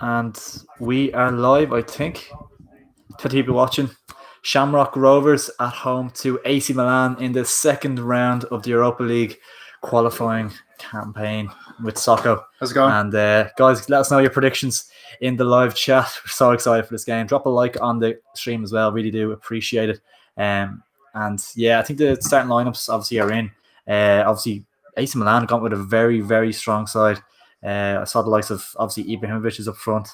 And we are live, I think. 20 people watching. Shamrock Rovers at home to AC Milan in the second round of the Europa League qualifying campaign with Socko. How's it going? And guys, let us know your predictions in the live chat. We're so excited for this game. Drop a like on the stream as well. Really do appreciate it. And yeah, I think the starting lineups obviously are in. Obviously, AC Milan got with a very, very strong side. I saw the likes of obviously Ibrahimovic is up front,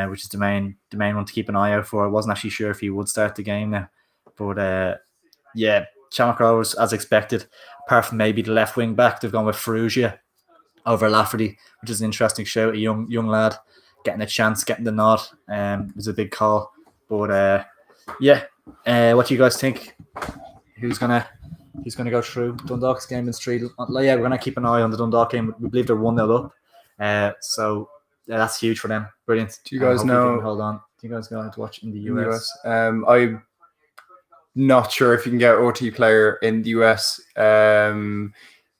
which is the main one to keep an eye out for. I wasn't actually sure if he would start the game now, but yeah, Shamrock Rovers as expected. Apart from maybe the left wing back, they've gone with Ferrugia over Lafferty, which is an interesting shout. A young lad getting a chance, getting the nod. Was a big call, but yeah. What do you guys think? Who's gonna go through Dundalk's game in street? Yeah, we're gonna keep an eye on the Dundalk game. We believe they're 1-0 up. So that's huge for them. Brilliant. Do you guys know? Hold on. Do you guys going to watch in the US? I'm not sure if you can get OT player in the US.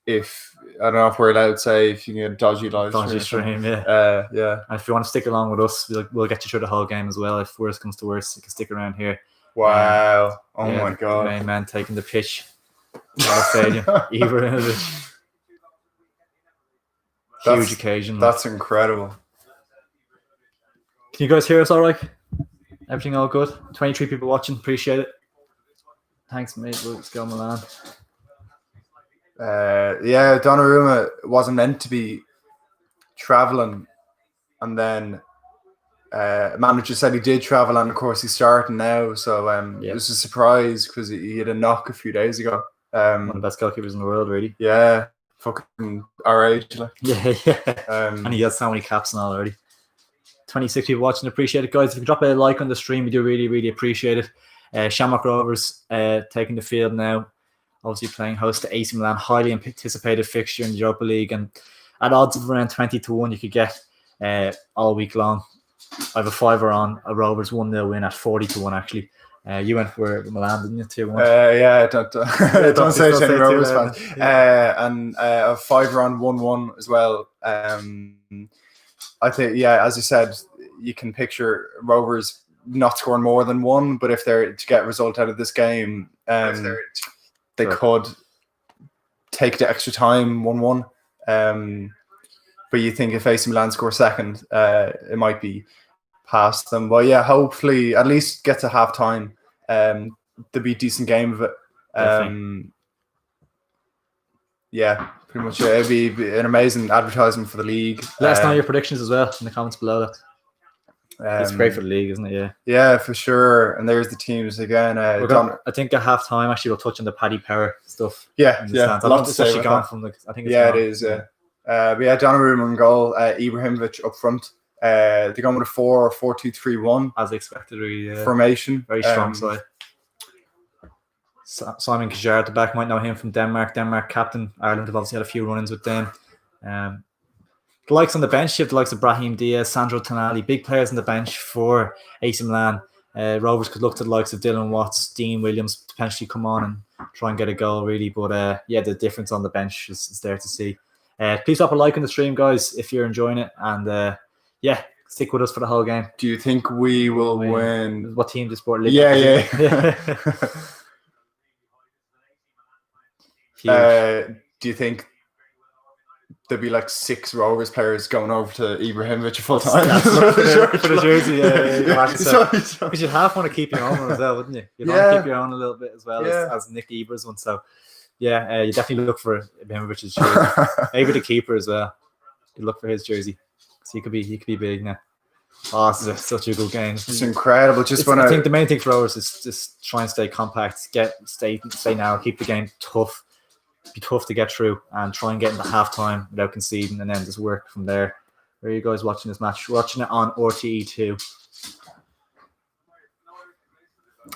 If I don't know if we're allowed to say if you can get a dodgy stream, yeah. And if you want to stick along with us, we'll get you through the whole game as well. If worst comes to worst, you can stick around here. Wow! My God! Main man taking the pitch. Stadium. Ibrahimovic. Huge occasion. That's incredible. Can you guys hear us all right? Everything all good? 23 people watching. Appreciate it. Thanks, mate. Let's go, Milan. Yeah, Donnarumma wasn't meant to be travelling, and then manager said he did travel, and of course he's starting now. So it was a surprise because he had a knock a few days ago. One of the best goalkeepers in the world, really. Yeah, fucking our age. Like. Yeah. And he has so many caps now already. 26 people watching, appreciate it, guys. If you drop a like on the stream, we do really, really appreciate it. Shamrock Rovers taking the field now, obviously playing host to AC Milan, highly anticipated fixture in the Europa League, and at odds of around 20-1 you could get all week long. I have a fiver on a Rovers 1-0 win at 40-1 actually. You went for Milan, didn't you? 2-1. Yeah, don't say it to any Rovers fans. And a fiver on 1-1 as well. I think, yeah, as you said, you can picture Rovers not scoring more than one, but if they're to get a result out of this game, they could take the extra time 1-1. But you think if AC Milan score second, it might be past them. But yeah, hopefully at least get to half time. There'll be a decent game of it. Yeah, pretty much. It'd be an amazing advertisement for the league. Let us know your predictions as well in the comments below that. It's great for the league, isn't it? Yeah. Yeah, for sure. And there's the teams again. I think at half time actually we'll touch on the Paddy Power stuff. Yeah. A lot to say about that. I think it's it is. Yeah. But yeah, Donnarumma in goal, Ibrahimovic up front. They're going with a 4-4-2-3-1 as expected. Really, formation. Very strong side. Simon Kjaer at the back, might know him from Denmark. Denmark captain. Ireland have obviously had a few run-ins with them. The likes on the bench, you have the likes of Brahim Diaz, Sandro Tonali, big players on the bench for AC Milan. Rovers could look to the likes of Dylan Watts, Dean Williams potentially come on and try and get a goal, really. But yeah, the difference on the bench is there to see. Please drop a like on the stream, guys, if you're enjoying it. And yeah, stick with us for the whole game. Do you think we will win? What team does Sport League? Yeah. Do you think there'll be like 6 Rovers players going over to Ibrahimovic full time? For the jersey, yeah. Because you'd half want to keep your own as well, wouldn't you? You'd want to keep your own a little bit as well as Nick Ibra's one. So yeah, you definitely look for Ibrahimovic's jersey. Maybe the keeper as well. You look for his jersey. So he could be big now. Oh, this is such a good game. It's incredible. I think the main thing for Rovers is just try and stay compact, stay now, keep the game tough. Be tough to get through and try and get into half time without conceding, and then just work from there. Where are you guys watching this match? We're watching it on RTE2.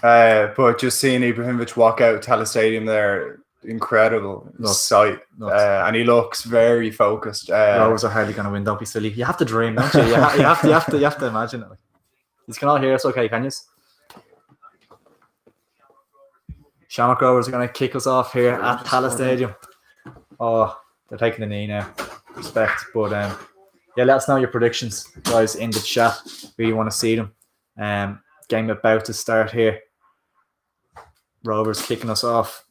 But just seeing Ibrahimovic walk out Tala Stadium there, incredible sight. And he looks very focused. Rovers are hardly going to win. Don't be silly. You have to dream, don't you? You have to imagine it. You can all hear us, okay? Can you? Shamrock Rovers are going to kick us off here at Tala Stadium. Oh, they're taking the knee now. Respect. But Yeah, let us know your predictions, guys, in the chat. Really want to see them. Game about to start here. Rovers kicking us off.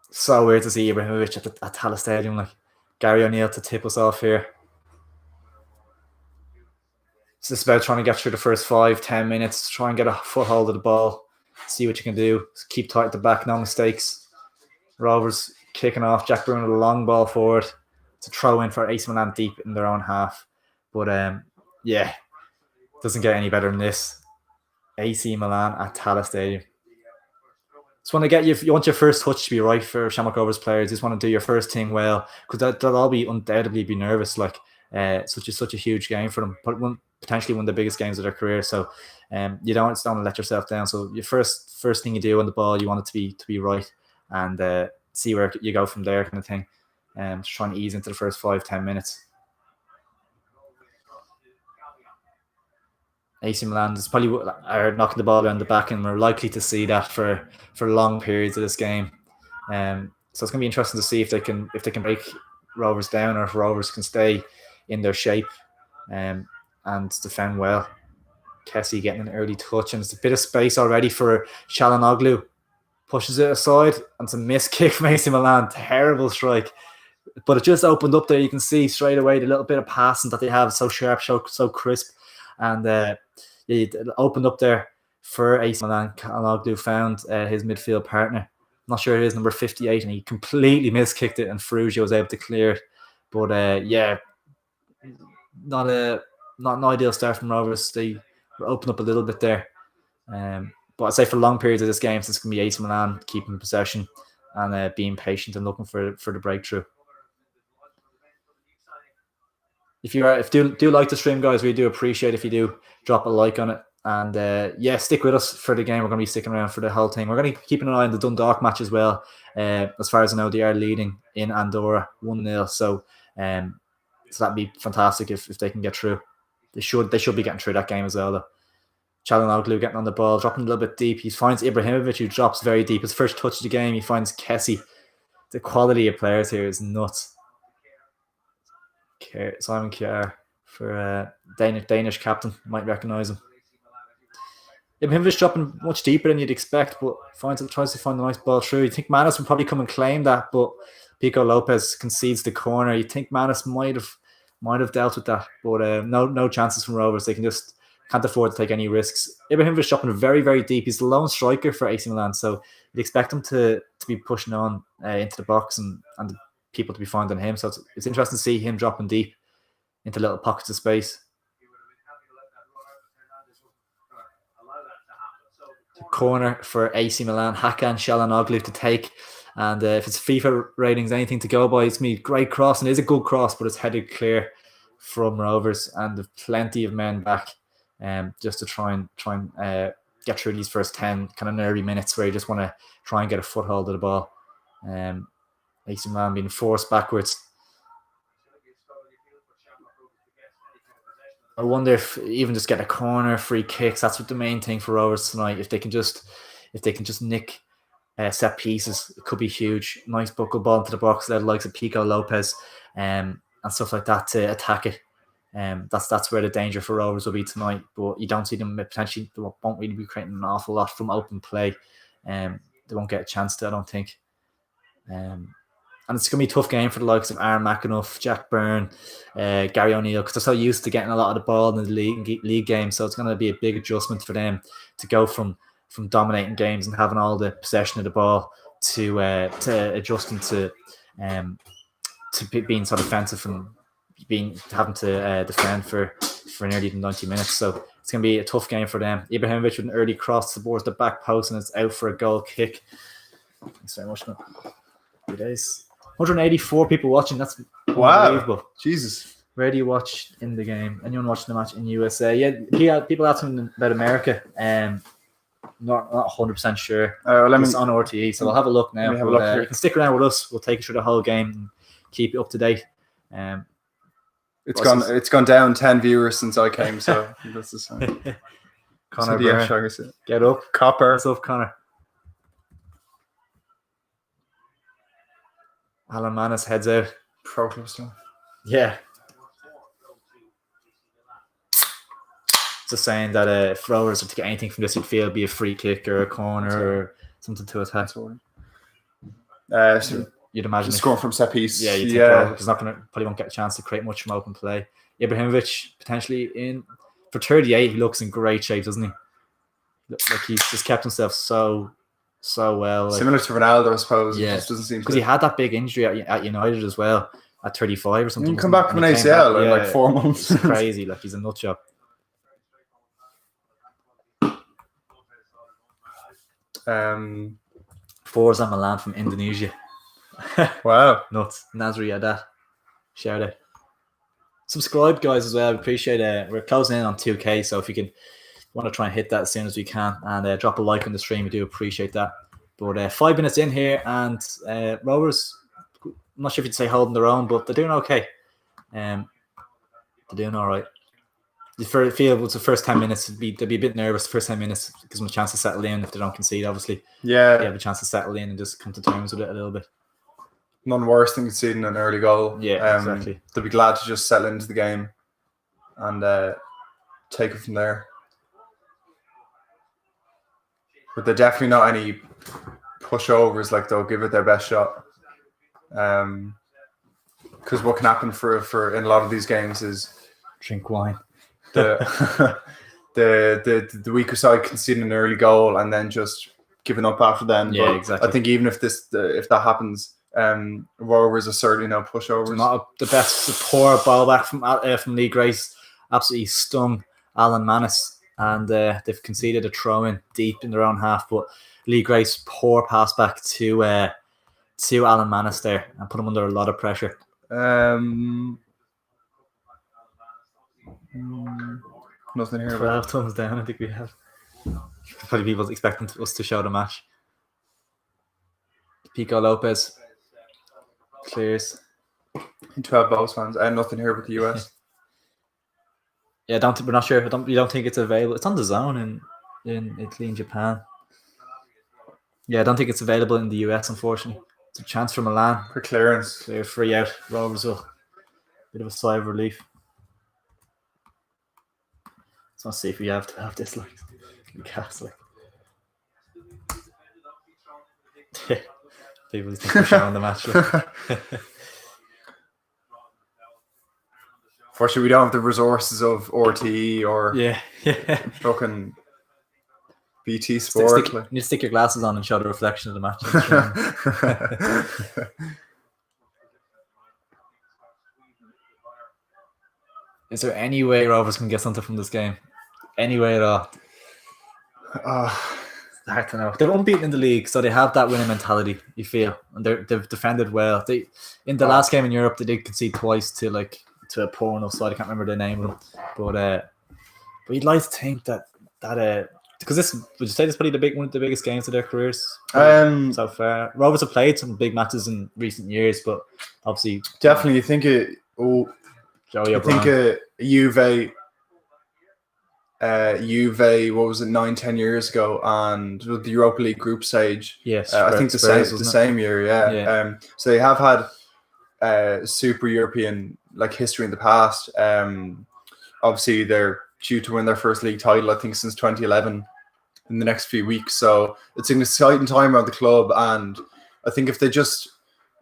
So weird to see Ibrahimovic at Tala Stadium, like Gary O'Neill to tip us off here. It's just about trying to get through the first 5-10 minutes, try and get a foothold of the ball, see what you can do. Keep tight at the back, no mistakes. Rovers kicking off. Jack Byrne with a long ball forward to throw in for AC Milan deep in their own half. But yeah, doesn't get any better than this. AC Milan at Tala Stadium. Just want to get you want your first touch to be right for Shamrock Rovers players. You just want to do your first thing well, because they'll all be undoubtedly be nervous. Like such a huge game for them, but potentially one of the biggest games of their career. So you don't want to let yourself down. So your first thing you do on the ball, you want it to be right, and see where you go from there, kind of thing. Just trying to ease into the first 5-10 minutes. AC Milan is probably are knocking the ball around the back, and we're likely to see that for long periods of this game. So it's going to be interesting to see if they can break Rovers down, or if Rovers can stay in their shape and defend well. Kessie getting an early touch, and it's a bit of space already for Çalhanoğlu. Pushes it aside, and it's a missed kick from AC Milan. Terrible strike. But it just opened up there. You can see straight away the little bit of passing that they have, so sharp, so crisp. And it opened up there for AC Milan. Çalhanoğlu found his midfield partner. I'm not sure it is number 58, and he completely miskicked it, and Ferrugia was able to clear it. But yeah, not an ideal start from Rovers. They were opened up a little bit there. But I'd say for long periods of this game, it's going to be AC Milan keeping possession and being patient and looking for the breakthrough. If you do like the stream, guys, we do appreciate if you do drop a like on it. And yeah, stick with us for the game. We're going to be sticking around for the whole thing. We're going to keep an eye on the Dundalk match as well. As far as I know, they are leading in Andorra 1-0. So that'd be fantastic if they can get through. They should be getting through that game as well, though. Çalhanoğlu getting on the ball, dropping a little bit deep. He finds Ibrahimovic, who drops very deep. His first touch of the game, he finds Kessie. The quality of players here is nuts. Simon Kjær for Danish captain. Might recognise him. Ibrahimovic dropping much deeper than you'd expect, but tries to find a nice ball through. You think Manis would probably come and claim that, but Pico Lopez concedes the corner. You think Manis might have dealt with that, but no chances from Rovers. They can't afford to take any risks. Ibrahimovic dropping very, very deep. He's the lone striker for AC Milan, so you'd expect him to be pushing on into the box and people to be finding him. So it's interesting to see him dropping deep into little pockets of space. Corner for AC Milan. Hakan Çalhanoğlu to take. And if it's FIFA ratings, anything to go by, it's going to be a great cross. And it is a good cross, but it's headed clear from Rovers. And there's plenty of men back just to try and get through these first 10 kind of nervy minutes where you just want to try and get a foothold of the ball. AC Milan being forced backwards. I wonder if even just get a corner, free kicks. That's what the main thing for Rovers tonight. If they can just nick set pieces, it could be huge. Nice buckle ball into the box, the likes of Pico Lopez, and stuff like that to attack it. That's where the danger for Rovers will be tonight. But you don't see them potentially. They won't really be creating an awful lot from open play. They won't get a chance to, I don't think. And it's going to be a tough game for the likes of Aaron McAnuff, Jack Byrne, Gary O'Neill, because they're so used to getting a lot of the ball in the league game. So it's going to be a big adjustment for them to go from dominating games and having all the possession of the ball to adjusting to being so defensive and having to defend for nearly 90 minutes. So it's going to be a tough game for them. Ibrahimovic with an early cross towards the back post, and it's out for a goal kick. Thanks very much, man. Good days. 184 people watching. That's unbelievable. Wow. Jesus. Where do you watch in the game? Anyone watching the match in USA? Yeah, people asking about America. Not 100% sure. It's on RTE, so we'll have a look now. You can stick around with us. We'll take you through the whole game and keep you up to date. It's gone down 10 viewers since I came, so that's the sign. Connor Byrne, get up. Copper. What's up, Connor? Alan Manis heads out. Pro club stuff. Yeah. just saying that if Rovers were to get anything from this midfield, it'd be a free kick or a corner or something to attack. You'd imagine scoring from set piece. Yeah, you think Rovers probably won't get a chance to create much from open play. Ibrahimovic potentially in for 38. He looks in great shape, doesn't he? Like he's just kept himself so well. Similar to Ronaldo, I suppose. Yeah, it just doesn't seem because he had that big injury at United as well at 35 or something. He come back from an ACL in like 4 months. It's crazy. Like he's a nut job. Forza Milan from Indonesia. Wow. Nuts. Nasri Adat. Shout out. Subscribe, guys, as well. I appreciate it. We're closing in on 2K, so if you can want to try and hit that as soon as we can and drop a like on the stream, we do appreciate that. But 5 minutes in here, and Rovers, I'm not sure if you'd say holding their own, but they're doing okay. They're doing all right. You feel it's the first 10 minutes, they'd be a bit nervous. The first 10 minutes gives them a chance to settle in if they don't concede, obviously. Yeah. They have a chance to settle in and just come to terms with it a little bit. None worse than conceding an early goal. Yeah, exactly. They'll be glad to just settle into the game and take it from there. But they're definitely not any pushovers. Like they'll give it their best shot. Because what can happen for in a lot of these games is drink wine. The weaker side conceding an early goal and then just giving up after then. Yeah, but exactly. I think even if that happens, Rovers are certainly no pushovers. Not the best. Poor ball back from Lee Grace. Absolutely stung Alan Manis, and they've conceded a throw in deep in their own half. But Lee Grace, poor pass back to Alan Manis there and put him under a lot of pressure. Nothing here. 12 thumbs down. I think we have. Probably people expecting us to show the match. Pico Lopez clears. 12 Bows fans. I have nothing here with the US. Yeah, we're not sure. We don't think it's available. It's on the zone in Italy and Japan. Yeah, I don't think it's available in the US, unfortunately. It's a chance for Milan. For clearance. Clear free out. Rovers will. Bit of a sigh of relief. Let's see if we have to have this like Catholic. People think we're showing the match. Fortunately, we don't have the resources of RTE or fucking BT Sport. You need to stick your glasses on and show the reflection of the match. Is there any way Rovers can get something from this game? Any way at all? It's hard to know. They're unbeaten in the league, so they have that winning mentality, you feel. And they've defended well. In the last game in Europe, they did concede twice to a poor enough side. I can't remember the name of them. But you'd like to think that because would you say this is probably one of the biggest games of their careers so far? Rovers have played some big matches in recent years, but obviously definitely you think it. Joey O'Brien. I think Juve, what was it, 9-10 years ago, and with the Europa League group stage. Yes, I think the same year. Yeah. So they have had super European history in the past. Obviously, they're due to win their first league title, I think, since 2011 in the next few weeks. So it's an exciting time around the club, and I think if they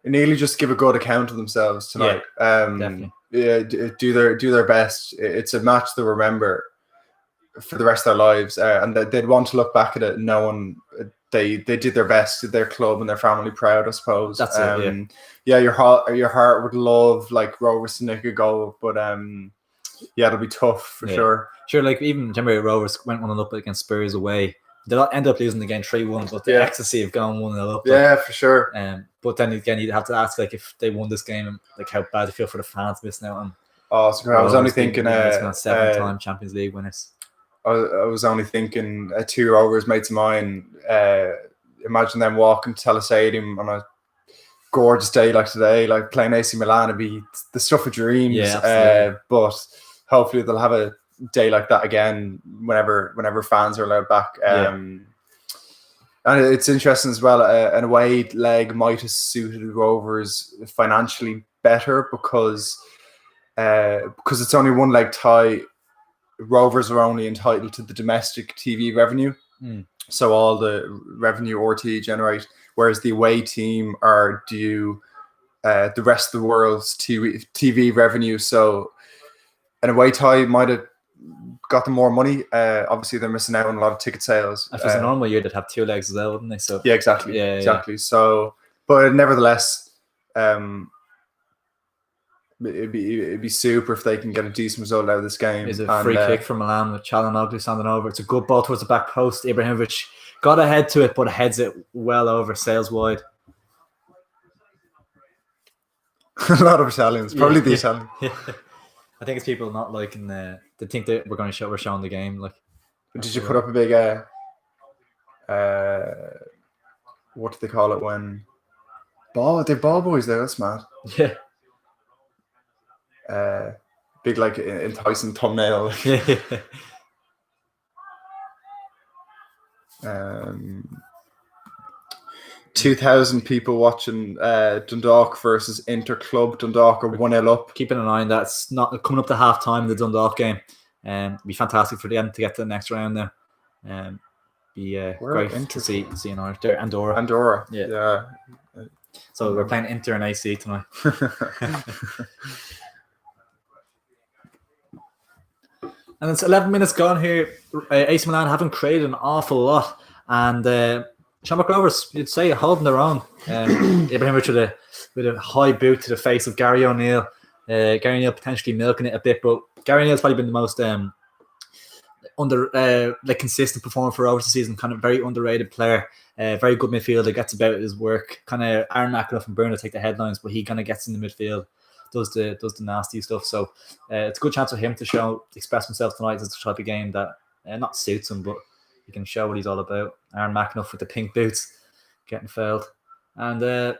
nearly just give a good account of themselves tonight. Definitely. Yeah, do their best. It's a match they'll remember for the rest of their lives, and they'd want to look back at it knowing they did their best, did their club and their family proud, I suppose. That's it. Your heart would love Rovers to nick a goal, but it'll be tough for sure. Sure, even remember Rovers went 1-0 up against Spurs away. They'll end up losing the game 3-1, but the ecstasy of going 1-0 up. For sure. But then again, you'd have to ask if they won this game, how bad they feel for the fans missing out on. Oh, so I was only thinking 7-time Champions League winners. I was only thinking 2 Rovers mates of mine. Imagine them walking to Tele Stadium on a gorgeous day like today, playing AC Milan. It'd be the stuff of dreams. Yeah, but hopefully they'll have a day like that again whenever fans are allowed back. And it's interesting as well. An away leg might have suited Rovers financially better because it's only one leg tie Rovers are only entitled to the domestic TV revenue. So all the revenue RT generate, whereas the away team are due the rest of the world's TV revenue. So an away tie might have got them more money. Obviously, they're missing out on a lot of ticket sales. If it was a normal year, they'd have 2 legs as well, wouldn't they? So yeah, exactly. Yeah. So, but nevertheless, it'd be super if they can get a decent result out of this game. It's a free kick from Milan with Çalhanoğlu standing over. It's a good ball towards the back post. Ibrahimovic got ahead to it, but heads it well over, sails wide. A lot of Italians, probably the Italian. Yeah. I think it's people not liking they think that we're showing the game. Like, did you put up a big what do they call it when they're ball boys there? That's mad. Yeah. Big like enticing thumbnail. 2,000 people watching Dundalk versus Interclub. Dundalk are 1-0 up. Keeping an eye on that's not coming up to half time in the Dundalk game. It'd be fantastic for them to get to the next round now. Be great to see an Irish there. Andorra. Yeah. So we're playing Inter and AC tonight. And it's 11 minutes gone here. AC Milan haven't created an awful lot. And Shamrock Rovers, you'd say, holding their own. Ibrahimovic with a high boot to the face of Gary O'Neill. Gary O'Neill potentially milking it a bit, but Gary O'Neill's probably been the most consistent performer for Rovers this season. Kind of very underrated player. Very good midfielder, gets about his work. Kind of Aaron McAnuff and Burner take the headlines, but he kind of gets in the midfield. Does the nasty stuff. So it's a good chance for him to express himself tonight. It's the type of game that not suits him, but he can show what he's all about. Aaron McAnuff with the pink boots getting fouled, and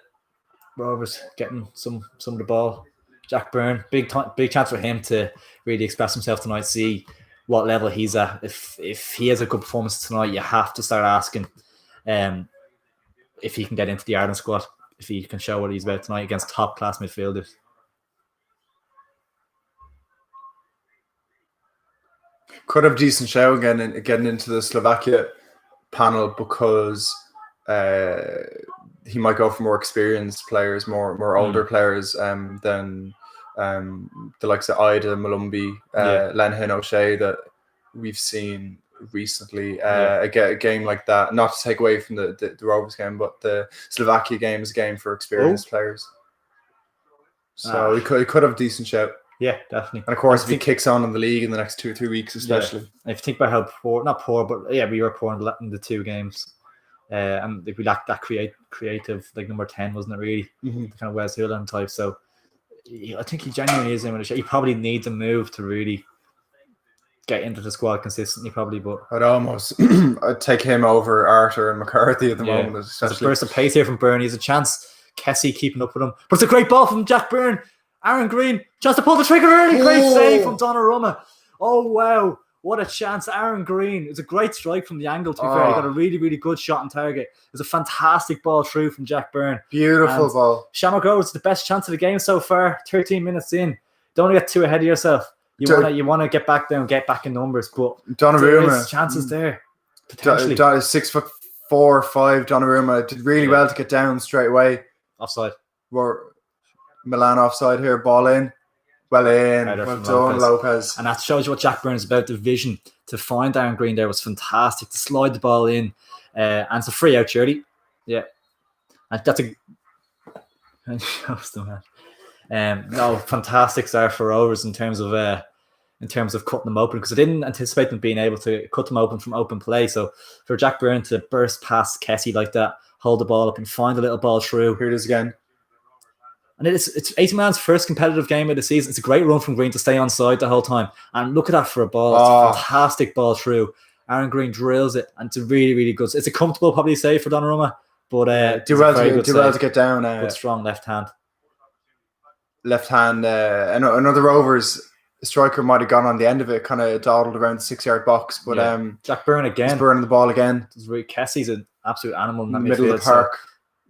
Rovers getting some of the ball. Jack Byrne, big chance for him to really express himself tonight. See what level he's at. If he has a good performance tonight, you have to start asking if he can get into the Ireland squad. If he can show what he's about tonight against top class midfielders. Could have decent show getting into the Slovakia panel because he might go for more experienced players, more older players than the likes of Ida, Malumbi, Lenhin O'Shea that we've seen recently. A game like that, not to take away from the Rovers game, but the Slovakia game is a game for experienced players. So he could have decent shout. Yeah, definitely. And of course, if he kicks on in the league in the next 2 or 3 weeks, especially. Yeah. If you think about how we were poor in the 2 games. And we lacked that creative, like number 10, wasn't it really? The kind of Wes Hewland type. So I think he genuinely is in with a shot. He probably needs a move to really get into the squad consistently, probably. But I'd take him over Arthur and McCarthy at the moment. There's a burst of pace here from Byrne. He has a chance. Kessie keeping up with him. But it's a great ball from Jack Byrne. Aaron Green, chance to pull the trigger early. Great save from Donnarumma. Oh, wow. What a chance. Aaron Green. It's a great strike from the angle, to be fair. He got a really, really good shot on target. It was a fantastic ball through from Jack Byrne. Beautiful ball. Shamrock Rovers, the best chance of the game so far. 13 minutes in. Don't get too ahead of yourself. You want to get back down, get back in numbers, but Donnarumma, chances there. Potentially. 6'4", 5", Donnarumma did really well to get down straight away. Offside. Milan offside here, ball in. Well done, Lopez. And that shows you what Jack Byrne is about. The vision to find Aaron Green there was fantastic. To slide the ball in. And it's a free out, surely. Yeah. And that's fantastic start for Rovers in terms of cutting them open, because I didn't anticipate them being able to cut them open from open play. So for Jack Byrne to burst past Kessie like that, hold the ball up and find a little ball through. Here it is again. And it's AC Milan's first competitive game of the season. It's a great run from Green to stay on side the whole time. And look at that for a ball. It's a fantastic ball through. Aaron Green drills it, and it's a really, really good. It's a comfortable probably save for Donnarumma, but do well to get down. Good strong left hand. Another Rovers striker might have gone on the end of it, kind of dawdled around the 6-yard box. But Jack Byrne again. He's burning the ball again. Kessie's an absolute animal in that middle of the park.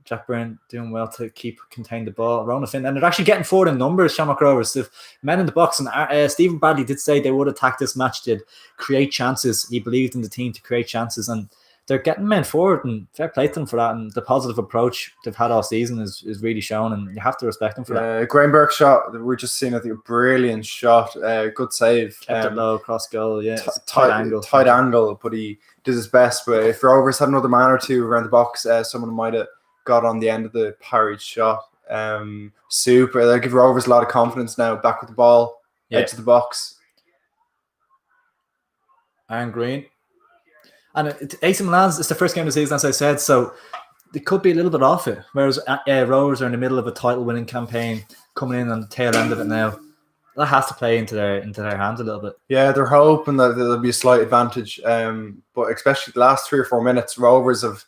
Jack Byrne doing well to contain the ball. Ronan Finn, and they're actually getting forward in numbers. Shamrock Rovers, the men in the box, and Stephen Bradley did say they would attack this match, did create chances. He believed in the team to create chances, and they're getting men forward, and fair play to them for that. And the positive approach they've had all season is really shown, and you have to respect them for that. Grainberg shot, we're just seeing a brilliant shot, good save. Kept it low, cross goal, tight angle, but he did his best. But if Rovers had another man or two around the box, someone might have got on the end of the parried shot. Super. They give Rovers a lot of confidence now, back with the ball, edge of the box. Aaron Green. And AC Milan's, it's the first game of the season, as I said, so it could be a little bit off it. Whereas Rovers are in the middle of a title-winning campaign, coming in on the tail end of it now. That has to play into their hands a little bit. Yeah, they're hoping that there'll be a slight advantage. But especially the last 3 or 4 minutes, Rovers have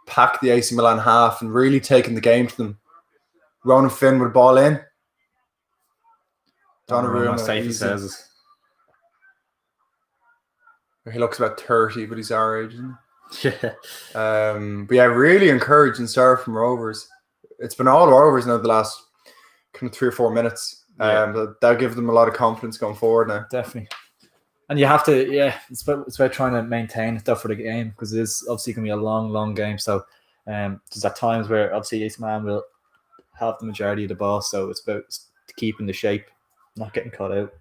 packed the AC Milan half and really taken the game to them. Ronan Finn with the ball in. Donnarumma, safe he says. He looks about 30, but he's our age, isn't he? Yeah. But yeah, really encouraging start from Rovers. It's been all Rovers now the last kind of 3 or 4 minutes. That'll give them a lot of confidence going forward now. Definitely. And you have to, it's about trying to maintain stuff for the game, because it is obviously going to be a long, long game. So there's at times where obviously AC Milan will have the majority of the ball. So it's about keeping the shape, not getting caught out.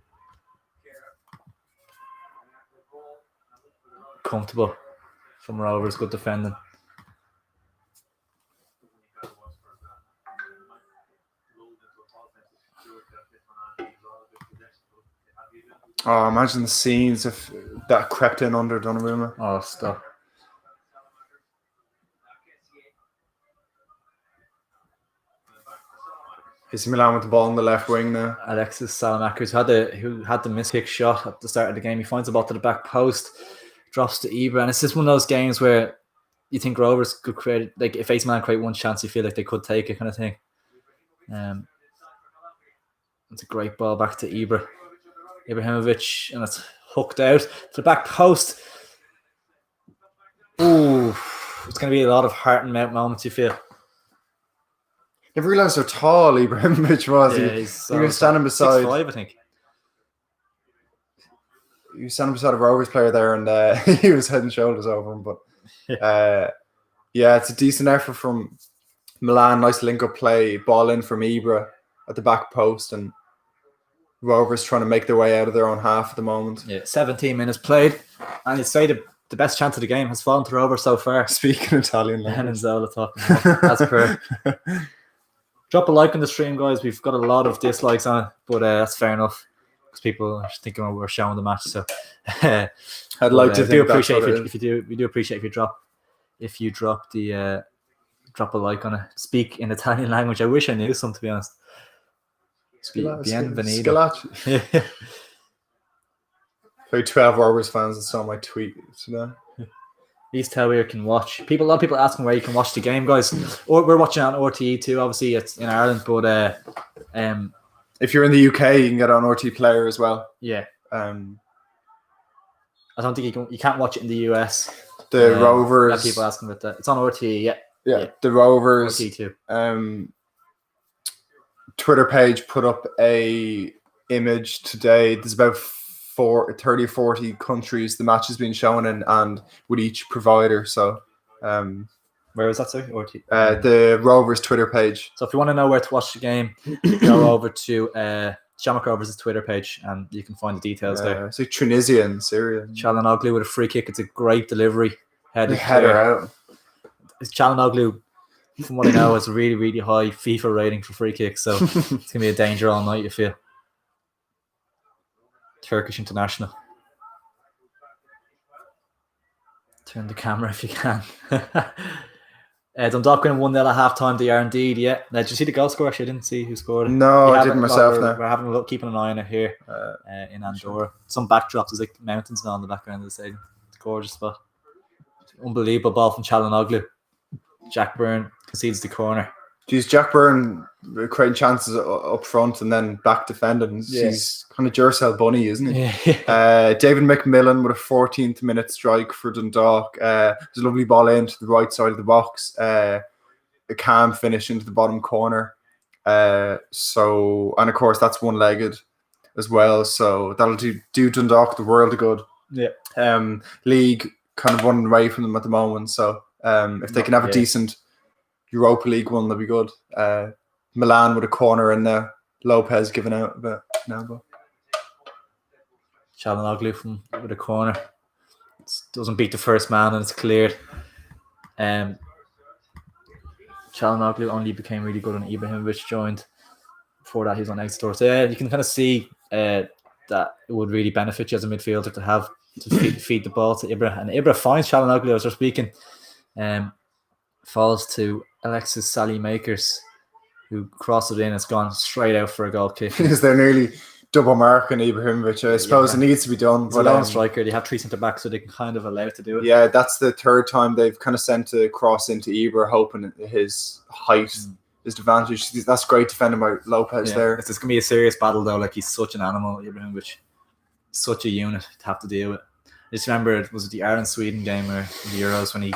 Comfortable from Rovers, good defending. Oh, imagine the scenes if that crept in under Donnarumma. Oh, stop. AC Milan with the ball on the left wing now. Alexis Salamakers, who had the miskick shot at the start of the game. He finds the ball to the back post, drops to Ibra, and it's just one of those games where you think Rovers could create, like if AC Milan create one chance, you feel like they could take it, kind of thing. It's a great ball back to Ibrahimovic, and it's hooked out to the back post. Ooh, it's going to be a lot of heart and mouth moments, you feel. Never realised how tall Ibrahimovic was. He was standing beside 6'5", I think. He was standing beside a Rovers player there, and he was head and shoulders over him. But it's a decent effort from Milan. Nice link-up play, ball in from Ibra at the back post, and Rovers trying to make their way out of their own half at the moment. 17 minutes played, and you'd say the best chance of the game has fallen to Rovers so far. Speaking Italian language. Zola talking. That's per. Drop a like on the stream, guys. We've got a lot of dislikes on it, but that's fair enough, because people are thinking we're showing the match. So I'd like to do appreciate if you do. We do appreciate if you drop a like on it. Speak in Italian language. I wish I knew some, to be honest. Bienvenido. Probably 12 Rovers fans that saw my tweet today. Please tell where you can watch. A lot of people asking where you can watch the game, guys. Or we're watching on RTE too. Obviously, it's in Ireland, but if you're in the UK, you can get it on RTE Player as well. Yeah. I don't think you can't watch it in the US. The Rovers. People asking about that. It's on RTE. Yeah. The Rovers. RTE too. Twitter page put up a image today. There's about 30 or 40 countries the match has been shown in, and with each provider. So where is that, sorry? The Rovers Twitter page. So if you want to know where to watch the game, go over to Shamrock Rovers' Twitter page, and you can find the details there. It's like Tunisia and Syria. Çalhanoğlu with a free kick. It's a great delivery. Header out. Çalhanoğlu, from what I know, has a really, really high FIFA rating for free kicks, so it's going to be a danger all night, you feel. Turkish international. Turn the camera if you can. Dundalk winning 1-0 at half time. They are indeed, Did you see the goal score? Actually, I didn't see who scored it. No, I didn't myself. We're having a look, keeping an eye on it here in Andorra. Some backdrops, there's like mountains now in the background of the stadium. It's a gorgeous spot. Unbelievable ball from Çalhanoğlu. Jack Byrne concedes the corner. Geez, Jack Byrne creating chances up front and then back defending. He's kind of Duracell Bunny, isn't he? David McMillan with a 14th minute strike for Dundalk. There's a lovely ball into the right side of the box. a calm finish into the bottom corner. And of course that's one-legged as well, so that'll do Dundalk the world of good. Yeah. League kind of running away from them at the moment, so if they can have a decent Europa League one, that'll be good. Milan with a corner and Lopez giving out a bit now, but Çalhanoğlu with a corner. Doesn't beat the first man and it's cleared. Çalhanoğlu only became really good when Ibrahimovic joined. Before that, he was on exit door. So yeah, you can kind of see that it would really benefit you as a midfielder to have to feed the ball to Ibra. And Ibra finds Çalhanoğlu as we're speaking. Falls to Alexis Salih-Makers, who crossed it in. It's gone straight out for a goal kick. Because they're nearly double marking Ibrahimovic. I suppose it needs to be done. It's a lone striker. They have 3 centre backs, so they can kind of allow to do it. Yeah, that's the third time they've kind of sent a cross into Ibra, hoping his height is advantage. That's great defending by Lopez there. It's going to be a serious battle though. Like, he's such an animal, Ibrahimovic. Such a unit to have to deal with. I just remember, was it the Ireland-Sweden game or the Euros when he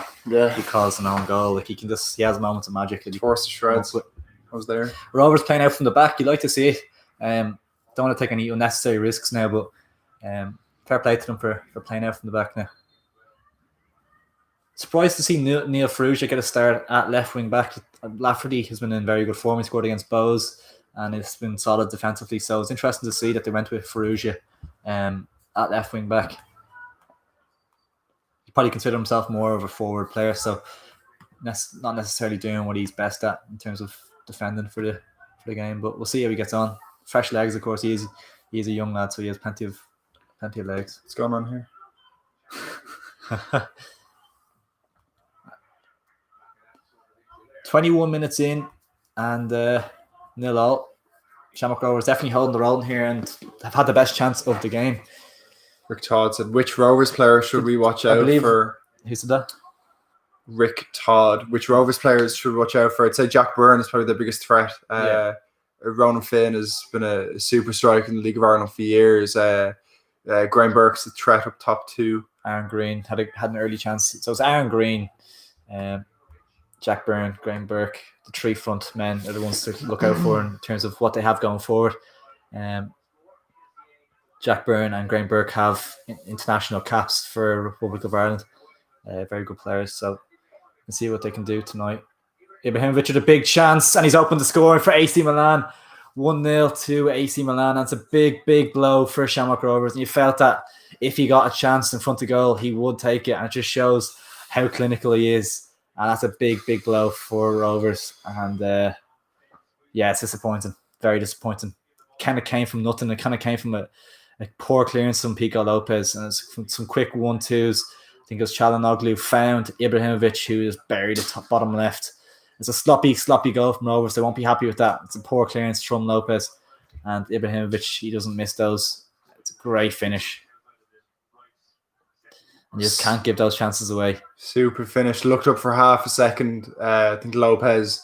calls an own goal? Like, he has moments of magic. Forced to shreds. I was there. Rovers playing out from the back. You like to see it. Don't want to take any unnecessary risks now, but fair play to them for playing out from the back now. Surprised to see Neil Ferrugia get a start at left wing back. Lafferty has been in very good form. He scored against Bowes and it's been solid defensively. So it's interesting to see that they went with Ferrugia at left wing back. He probably consider himself more of a forward player, so not necessarily doing what he's best at in terms of defending for the game. But we'll see how he gets on. Fresh legs, of course. He is a young lad, so he has plenty of legs. What's going on here? 21 minutes in and 0-0. Shamrock Rovers definitely holding their own here and have had the best chance of the game. Rick Todd said, which Rovers player should we watch out for? Who said that? Rick Todd. Which Rovers players should we watch out for? I'd say Jack Byrne is probably the biggest threat. Ronan Finn has been a super striker in the League of Ireland for years. Graham Burke's the threat up top too. Aaron Green had an early chance. So it's Aaron Green, Jack Byrne, Graham Burke. The 3 front men are the ones to look out for in terms of what they have going forward. Jack Byrne and Graham Burke have international caps for Republic of Ireland. Very good players, so we'll see what they can do tonight. Ibrahimovic with a big chance, and he's opened the scoring for AC Milan. 1-0 to AC Milan. That's a big, big blow for Shamrock Rovers. And you felt that if he got a chance in front of goal, he would take it. And it just shows how clinical he is. And that's a big, big blow for Rovers. And it's disappointing. Very disappointing. Kind of came from nothing. It kind of came from a poor clearance from Pico Lopez. And it's from some quick 1-2s. I think it was Çalhanoğlu found Ibrahimovic, who is buried at bottom left. It's a sloppy goal from Rovers. They won't be happy with that. It's a poor clearance from Lopez. And Ibrahimovic, he doesn't miss those. It's a great finish. And you just can't give those chances away. Super finish. Looked up for half a second. I think Lopez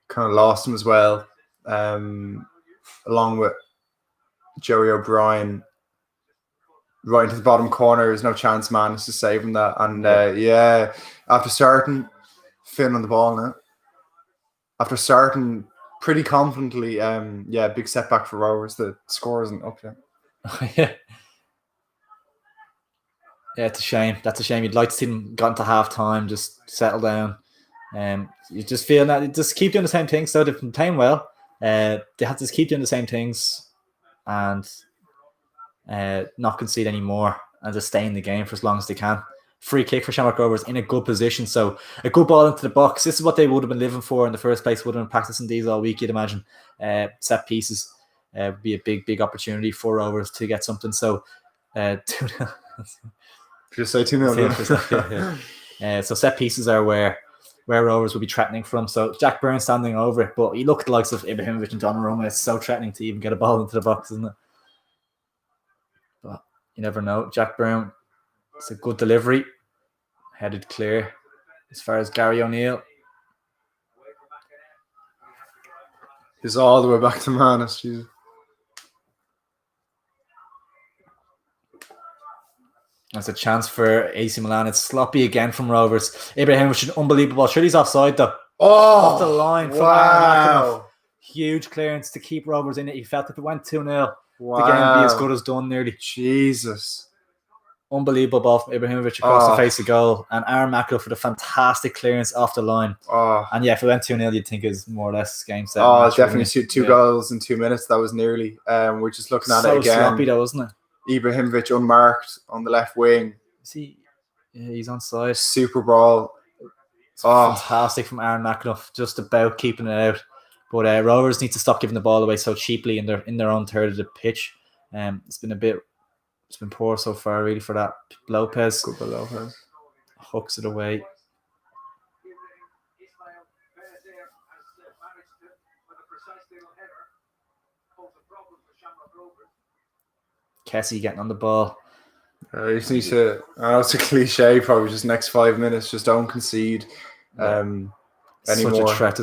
kind of lost him as well. Along with Joey O'Brien. Right into the bottom corner. There's no chance managed to save him that. And after starting, Finn on the ball now. After starting pretty confidently, big setback for Rovers. The score isn't up yet. Yeah, it's a shame. That's a shame. You'd like to see them got into half time, just settle down. You just feel that they just keep doing the same things. So they've been playing well. They have to just keep doing the same things and not concede anymore and just stay in the game for as long as they can. Free kick for Shamrock Rovers in a good position. So a good ball into the box. This is what they would have been living for in the first place. Would have been practicing these all week, you'd imagine. Set pieces would be a big, big opportunity for Rovers to get something. So 2-0. Just say 2-0. So set pieces are where Rovers will be threatening from. So Jack Byrne standing over it, but he looked the likes of Ibrahimovic and Donnarumma. It's so threatening to even get a ball into the box, isn't it? But you never know. Jack Byrne, it's a good delivery. Headed clear as far as Gary O'Neill. He's all the way back to Manus. Jesus. That's a chance for AC Milan. It's sloppy again from Rovers. Ibrahimovic, an unbelievable ball. Sure, he's offside though. off the line from Aaron McEnough. Wow. Huge clearance to keep Rovers in it. He felt if it went 2-0, Wow. the game would be as good as done nearly. Jesus. Unbelievable ball from Ibrahimovic across the face of goal. And Aaron McEnough for the fantastic clearance off the line. And yeah, if it went 2-0, you'd think it's more or less game set. Definitely two goals in 2 minutes. That was nearly. We're just looking at it again. So sloppy though, wasn't it? Ibrahimovic unmarked on the left wing. Yeah, he's on side. Super ball. Fantastic from Aaron McEnough. Just about keeping it out. But Rovers need to stop giving the ball away so cheaply in their own third of the pitch. It's been poor so far, really, for that. Lopez. Good for Lopez. Hooks it away. Kessie getting on the ball. You just need to. I know it's a cliche, probably just next 5 minutes. Just don't concede anymore. Such a threat. They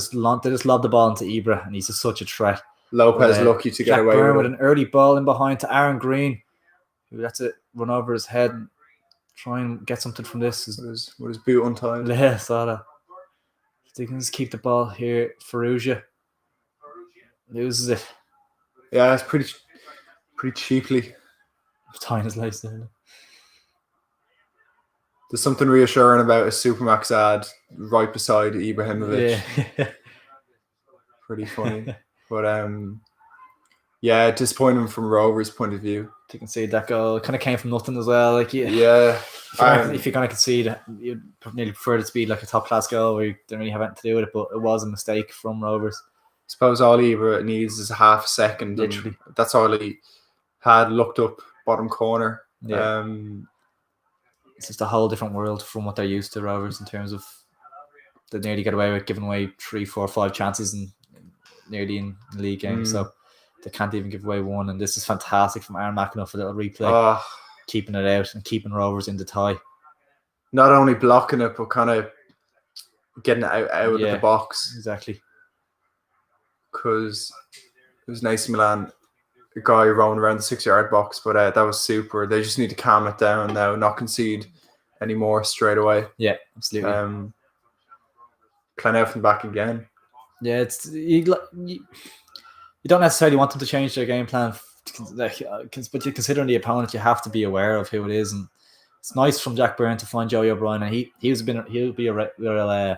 just lob the ball into Ibra, and he's just such a threat. Lopez lucky to get away with an early ball in behind to Aaron Green, who had to run over his head and try and get something from this. With his boot untied. Yeah, saw that. They can just keep the ball here. Ferrugia loses it. Yeah, it's pretty cheaply. Tying his lace down. There's something reassuring about a Supermax ad right beside Ibrahimovic. Yeah. Pretty funny. But yeah, disappointing from Rovers' point of view. You can see that goal kind of came from nothing as well. Like yeah, if you're going to concede, you'd nearly prefer it to be like a top class goal where you don't really have anything to do with it. But it was a mistake from Rovers. I suppose all Ibra needs is a half a second. Literally, that's all he had. Looked up bottom corner. Yeah. It's just a whole different world from what they're used to, Rovers, in terms of they nearly get away with giving away 3, 4, 5 chances and nearly in the league game. So they can't even give away one. And this is fantastic from Aaron McEnough for a little replay, keeping it out and keeping Rovers in the tie. Not only blocking it, but kind of getting it out of the box. Exactly. Because it was nice Milan. A guy rolling around the 6-yard box, but that was super. They just need to calm it down now, not concede anymore straight away. Yeah, absolutely. Playing out from the back again. Yeah, it's you don't necessarily want them to change their game plan, but considering the opponent, you have to be aware of who it is, and it's nice from Jack Byrne to find Joey O'Brien, and he'll be a real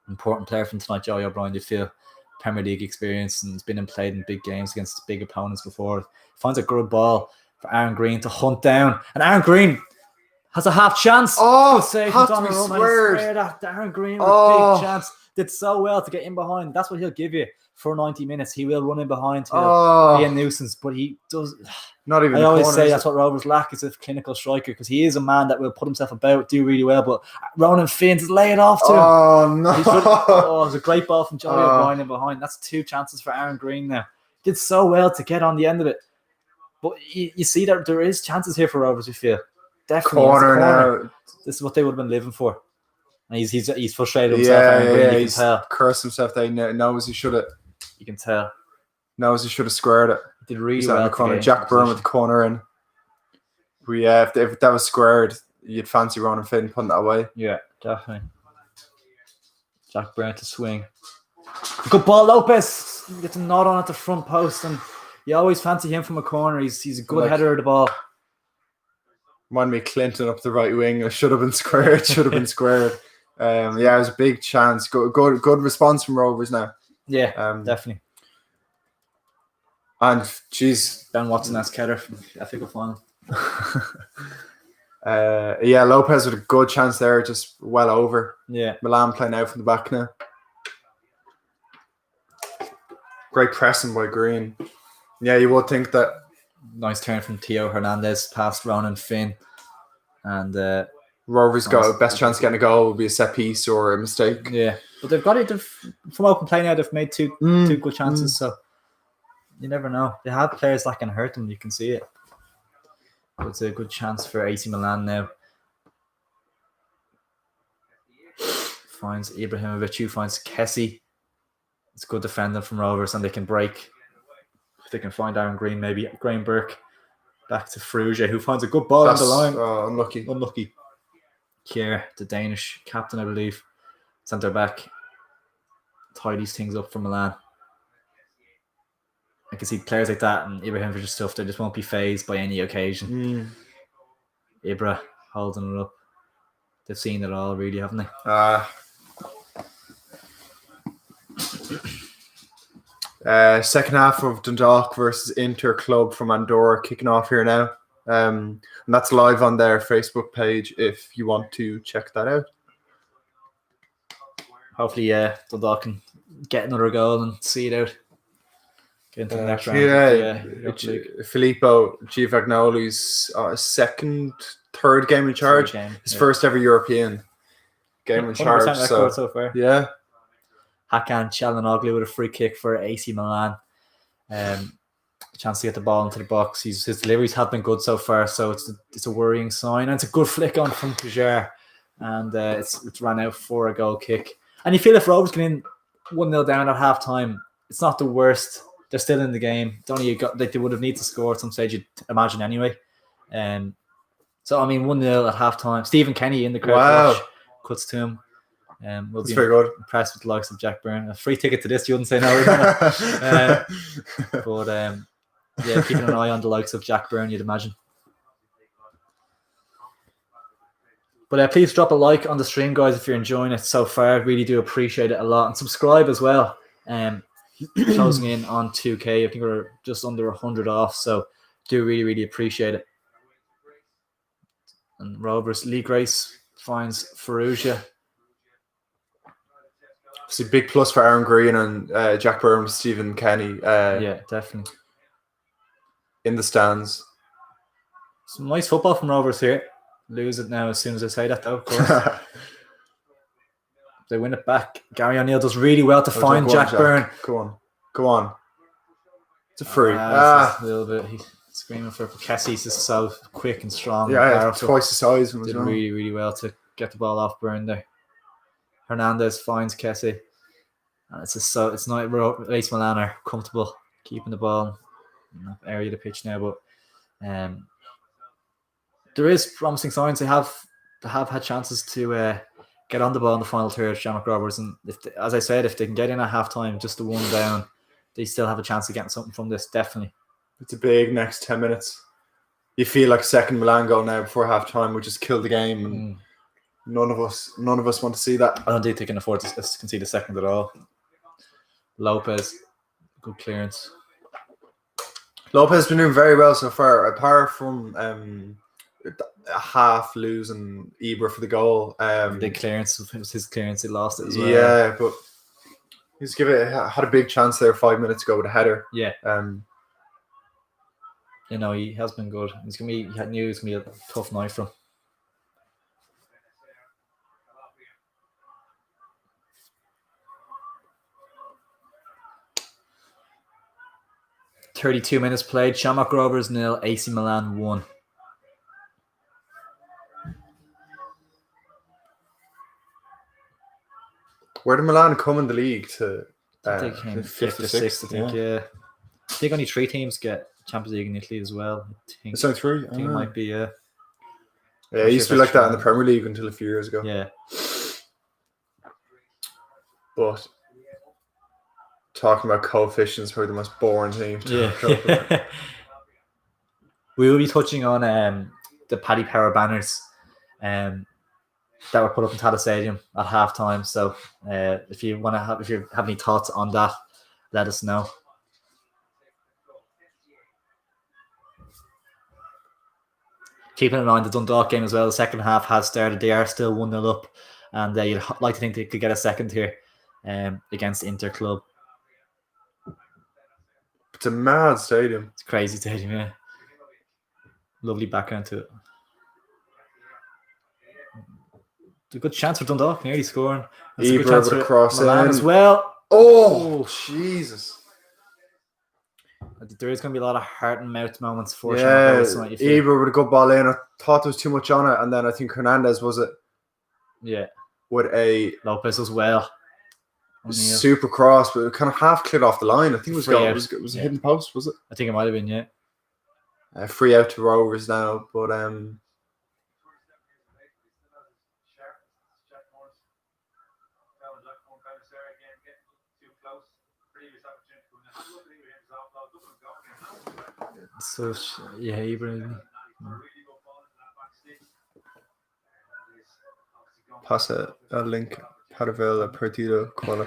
important player from tonight. Joey O'Brien, you feel. Premier League experience and has been played in big games against big opponents before. Finds a good ball for Aaron Green to hunt down, and Aaron Green has a half chance. Had to be squared. Aaron Green with a big chance. Did so well to get in behind. That's what he'll give you for 90 minutes. He will run in behind to be a nuisance, but he does. Not even. I always say that's what Rovers lack is a clinical striker, because he is a man that will put himself about, do really well. But Ronan Finn just lay it off to him. Oh no! It was a great ball from Joey O'Brien in behind. That's 2 chances for Aaron Green now. Did so well to get on the end of it. But you see that there is chances here for Rovers. We feel definitely corner now. This is what they would have been living for. And he's frustrated himself. Aaron Green, you he's can tell. Cursed himself. That he knows he should have. You can tell. Knows he should have squared it. He did really well. In the corner. Jack Byrne with the corner in. But yeah, if that was squared, you'd fancy Ronan Finn putting that away. Yeah, definitely. Jack Byrne to swing. Good ball, Lopez. Gets a nod on at the front post, and you always fancy him from a corner. He's a good header of the ball. Remind me of Clinton up the right wing. It should have been squared. Yeah, it was a big chance. Good response from Rovers now. Yeah, definitely. And jeez, Ben Watson as Ketter from the FA Cup final. Yeah, Lopez with a good chance there, just well over. Yeah, Milan playing out from the back now. Great pressing by Green. Yeah, you would think that. Nice turn from Theo Hernandez past Ronan Finn, and Rovers got a best chance of getting a goal would be a set piece or a mistake. Yeah, but they've got it from open play now. They've made two good chances, so you never know. They have players that can hurt them. You can see it. But it's a good chance for AC Milan now. Finds Ibrahimovic, who finds Kessie. It's good defending from Rovers, and they can break. If they can find Aaron Green, maybe Graham Burke. Back to Fruge, who finds a good ball on the line. Unlucky. Kier, the Danish captain, I believe. Centre back. tie these things up for Milan. I can see players like that and Ibrahimovic and stuff. They just won't be phased by any occasion. Ibra holding it up. They've seen it all, really, haven't they? Second half of Dundalk versus Inter Club from Andorra kicking off here now. And that's live on their Facebook page if you want to check that out. Hopefully, Dundalk can get another goal and see it out. Get into the next round. Filippo Giovagnoli's third game in charge. His first ever European game in charge. So far. Yeah. Hakan Çalhanoğlu with a free kick for AC Milan. Chance to get the ball into the box. His deliveries have been good so far, so it's a worrying sign. And it's a good flick on from Pujar, and it's ran out for a goal kick. And you feel if Rovers get in 1-0 down at half time, it's not the worst. They're still in the game. It's only they would have needed to score at some stage, you'd imagine anyway. So I mean 1-0 at half time. Stephen Kenny in the crowd cuts to him. We'll be very good. Impressed with the likes of Jack Byrne. A free ticket to this, you wouldn't say no. But keeping an eye on the likes of Jack Byrne, you'd imagine. But please drop a like on the stream, guys, if you're enjoying it so far. Really do appreciate it a lot. And subscribe as well. Closing in on 2K. I think we're just under 100 off, so do really, really appreciate it. And Rovers, Lee Grace finds Farrugia. It's a big plus for Aaron Green and Jack Byrne, Stephen Kenny. Yeah, definitely. In the stands. Some nice football from Rovers here. Lose it now as soon as I say that, though, of course. They win it back. Gary O'Neill does really well to find Jack Byrne. Go on. It's a free. A little bit. He's screaming for Kessie. Is so quick and strong. Yeah, twice the size. Did really, really well to get the ball off Byrne there. Hernandez finds Kessie. And it's not AC Milan are comfortable keeping the ball in that area of the pitch now, but there is promising signs. They have had chances to get on the ball in the final third, Shamrock Rovers, and as I said, if they can get in at half time, just the one down, they still have a chance of getting something from this, definitely. It's a big next 10 minutes. You feel like second Milan goal now before half time would just kill the game, and none of us want to see that. I don't think they can afford to concede a second at all. Lopez, good clearance. Lopez has been doing very well so far, apart from a half losing Ibra for the goal. The clearance, it was his clearance, he lost it as well. Yeah, but he's had a big chance there 5 minutes ago with a header. Yeah. He has been good. He knew it was gonna be a tough night for him. .32 minutes played. Shamrock Rovers 0, AC Milan 1. Where did Milan come in the league to? They came 5th or 6th, I think. Yeah. I think only 3 teams get Champions League in Italy as well. It's only 3? I think it might be, yeah. Yeah, it used to be like that in the Premier League until a few years ago. Yeah. But talking about coefficients, probably the most boring thing. Yeah. We will be touching on the Paddy Power banners that were put up in Tata Stadium at halftime. So if you have any thoughts on that, let us know. Keeping in mind the Dundalk game as well, the second half has started. They are still 1-0 up, and you'd like to think they could get a second here against Inter Club. It's a mad stadium. It's a crazy stadium, yeah. Lovely background to it. It's a good chance for Dundalk, nearly scoring. It's a good chance for cross Milan as well. Oh, Jesus. There is going to be a lot of heart and mouth moments for Ibra with a good ball in. I thought there was too much on it, and then I think Hernandez was it. Yeah. With a Lopez as well. Super cross, but it kind of half cleared off the line. I think it was goal. Was a hidden post, was it? I think it might have been, yeah. Free out to Rovers now, but So yeah, Ibrahim. Pasa a link para ver el partido cual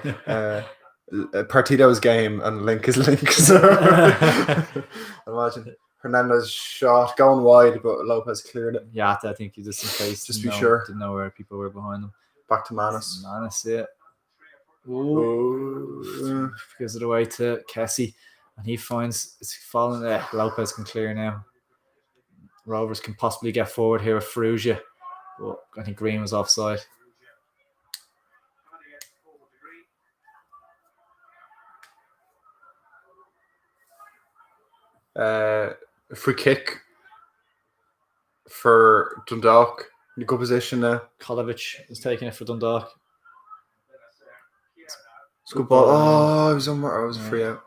partido's game and link is link. So imagine Hernandez shot going wide, but Lopez cleared it. Yeah, I think he just in case. Just be sure. Didn't know where people were behind him. Back to Manis. Yeah. Ooh. Gives it away to Kessie, and he finds it's falling there. Lopez can clear now. Rovers can possibly get forward here with Ferrugia, but I think Green was offside. Free kick for Dundalk. In a good position now. Kolovic is taking it for Dundalk. It's a good ball. Oh, I was on. I was free out.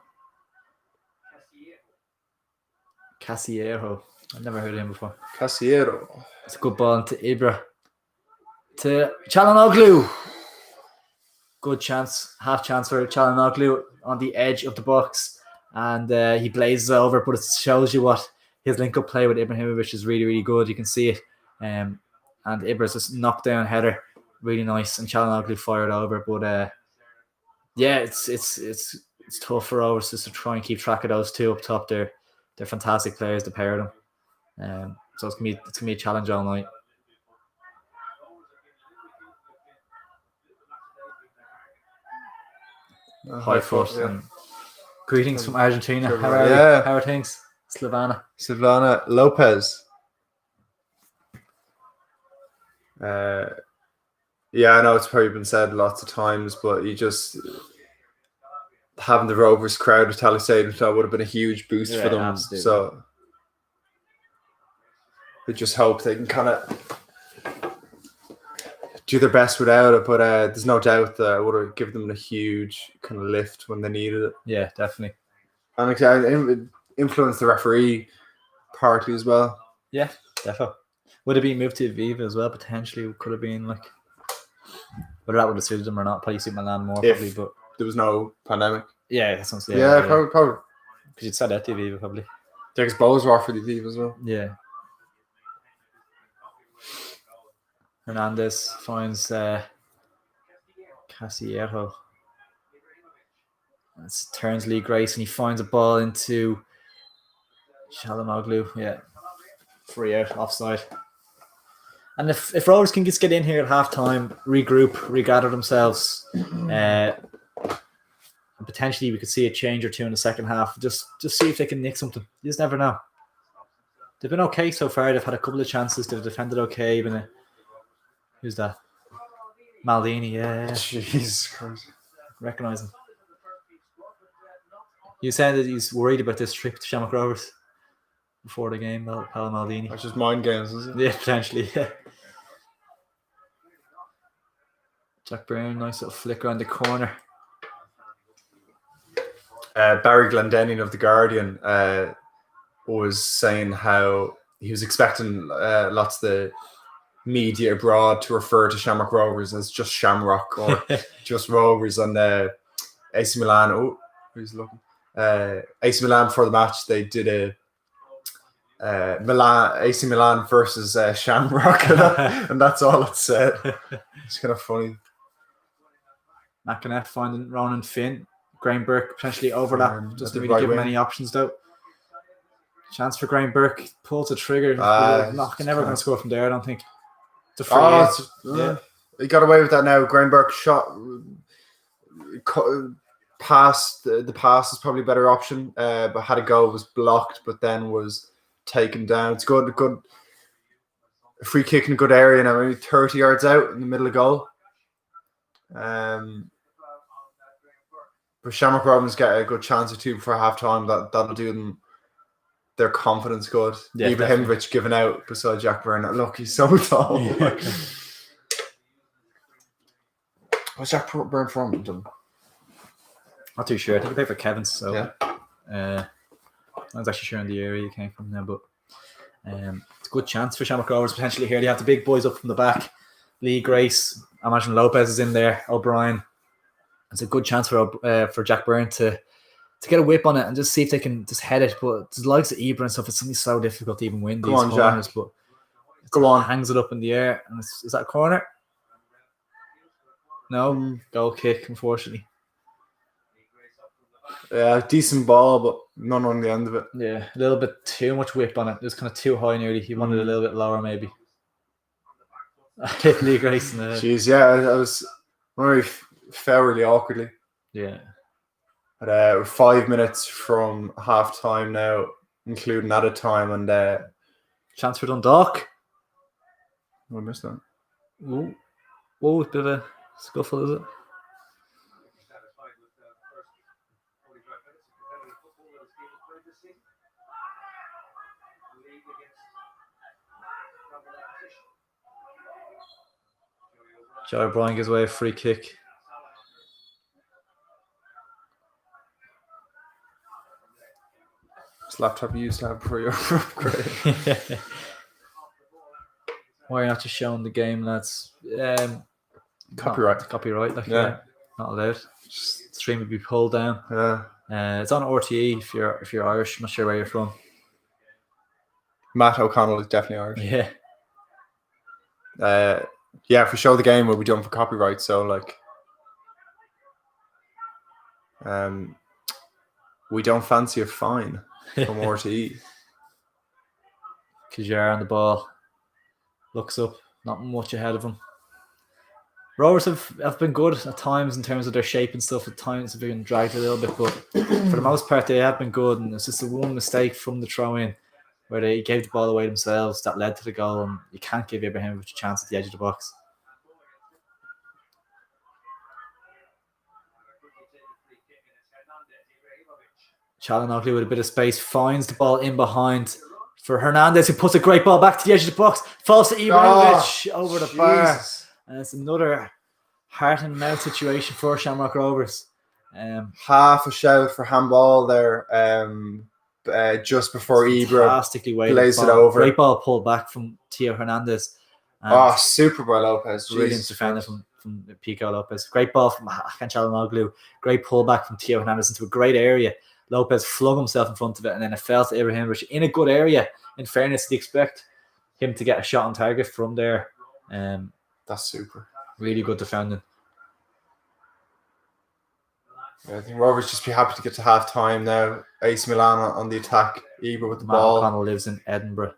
Casiero. I've never heard of him before. Casiero. It's a good ball to Ibra. To Çalhanoğlu. Good chance. Half chance for Çalhanoğlu on the edge of the box. And he blazes over, but it shows you what his link-up play with Ibrahimovic is really, really good. You can see it. And Ibra's just knocked down header. Really nice. And Çalhanoğlu fired over. But yeah, it's tough for Rovers just to try and keep track of those two up top there. They're fantastic players, the pair of them. So it's gonna be a challenge all night. High foot. Yeah. Greetings from Argentina. How are things? Silvana Lopez. Yeah, I know it's probably been said lots of times, but you just having the Rovers crowd at Tally Stadium that would have been a huge boost for them. Absolutely. So we just hope they can kind of do their best without it, but there's no doubt that it would have given them a huge kind of lift when they needed it. Yeah, definitely. And influence the referee partly as well. Yeah, definitely. Would have been moved to Aviva as well, potentially. Could have been like, whether that would have suited them or not, probably suit Milan more, probably. But there was no pandemic. Yeah, that's something. Yeah, probably. Because you'd said that to Aviva, probably. There's Bowes were for the Aviva as well. Yeah. Hernandez finds Casiero. It turns Lee Grace and he finds a ball into Çalhanoğlu. Yeah. Free out, offside. And if Rovers can just get in here at half-time, regroup, regather themselves, and potentially we could see a change or two in the second half. Just see if they can nick something. You just never know. They've been okay so far. They've had a couple of chances. They've defended okay. Who's that? Maldini, yeah. Jesus Christ. Recognise him. You said that he's worried about this trip to Shamrock Rovers before the game, Paolo Maldini. That's just mind games, isn't it? Yeah, potentially, yeah. Jack Brown, nice little flicker on the corner. Barry Glendinning of The Guardian was saying how he was expecting lots of the media abroad to refer to Shamrock Rovers as just Shamrock or just Rovers, and AC Milan. Oh, who's looking? AC Milan before the match, they did a AC Milan versus Shamrock, and that's all it said. It's kind of funny. McInnes finding Ronan Finn. Graham Burke potentially overlap. Just didn't really give him any options though. Chance for Graham Burke. Pulls the trigger. Never going to score from there, I don't think. It's a free yeah. He got away with that now. Graham Burke shot pass. The pass is probably a better option, but had a go, was blocked, but then was taken down. It's good. A free kick in a good area now, maybe 30 yards out in the middle of goal. But Shamrock Rovers get a good chance or two before half time. That'll do them their confidence good. Yeah, Ibrahimovic giving out beside Jack Byrne. Look, he's so tall. Yeah. What's Jack Byrne from? Not too sure. I think he played for Kevin's. So yeah. I was actually sure in the area he came from now, but it's a good chance for Shamrock Rovers potentially here. They have the big boys up from the back. Lee Grace, I imagine Lopez is in there. O'Brien. It's a good chance for Jack Byrne to to get a whip on it and just see if they can just head it. But the likes of Ibra and stuff, it's something so difficult to even win these corners. Jack. But go on, hangs it up in the air, and is that a corner? No, goal kick, unfortunately. Yeah, decent ball, but none on the end of it. Yeah, a little bit too much whip on it. It was kind of too high nearly. He wanted a little bit lower, maybe. Lee Grayson. Jeez, yeah, I was very fell really awkwardly. Yeah. But 5 minutes from half time now, including added time, and chance for Dundalk. I missed that. Ooh, a bit of a scuffle, is it? Joe O'Brien gives away a free kick. This laptop you used to have before your upgrade. Why are you not just showing the game, lads? Copyright. Copyright, like not allowed. Stream would be pulled down. Yeah. It's on RTE if you're Irish. I'm not sure where you're from. Matt O'Connell is definitely Irish. Yeah. If we show the game, we'll be done for copyright. So like, we don't fancy a fine from RTE. Kajar on the ball. Looks up, not much ahead of him. Rovers have been good at times in terms of their shape and stuff. At times have been dragged a little bit, but for the most part they have been good. And it's just the one mistake from the throw-in where they gave the ball away themselves that led to the goal, and you can't give Ibrahimovic a chance at the edge of the box. Chalanoglu with a bit of space finds the ball in behind for Hernandez, who puts a great ball back to the edge of the box. Falls to Ibrahimovic over the bar. And it's another heart and mouth situation for Shamrock Rovers. Half a shout for handball there just before Ibra plays it over. Great ball pulled back from Theo Hernandez. Super by Lopez. Brilliant defender from Pico Lopez. Great ball from Hakan Çalhanoğlu. Great pullback from Theo Hernandez into a great area. Lopez flung himself in front of it, and then it fell to Ibrahimovic in a good area. In fairness, you'd expect him to get a shot on target from there. That's super. Really good defending. Yeah, I think Rovers just be happy to get to half time now. AC Milan on the attack. Ibra with the ball. O'Connell lives in Edinburgh.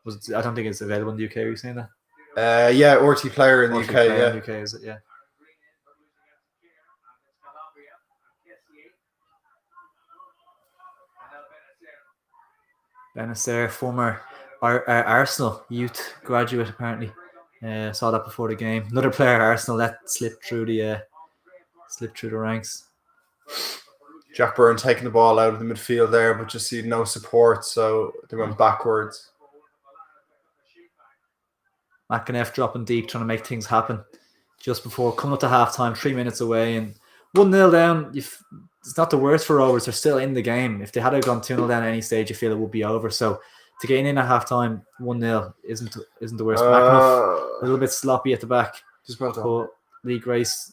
I don't think it's available in the UK. Are you saying that? RT player in the UK. In the UK, is it? Yeah. Benacer, former Arsenal youth graduate, apparently. Saw that before the game. Another player at Arsenal let slip through the ranks. Jack Byrne taking the ball out of the midfield there, but just see no support, so they went backwards. McInnes dropping deep, trying to make things happen just before coming up to half time, 3 minutes away, and 1-0 down. It's not the worst for Rovers. They're still in the game. If they had gone 2-0 down at any stage, you feel it would be over. So to get in at half time, 1-0 isn't the worst. McInnes, a little bit sloppy at the back. Just well done. But Lee Grace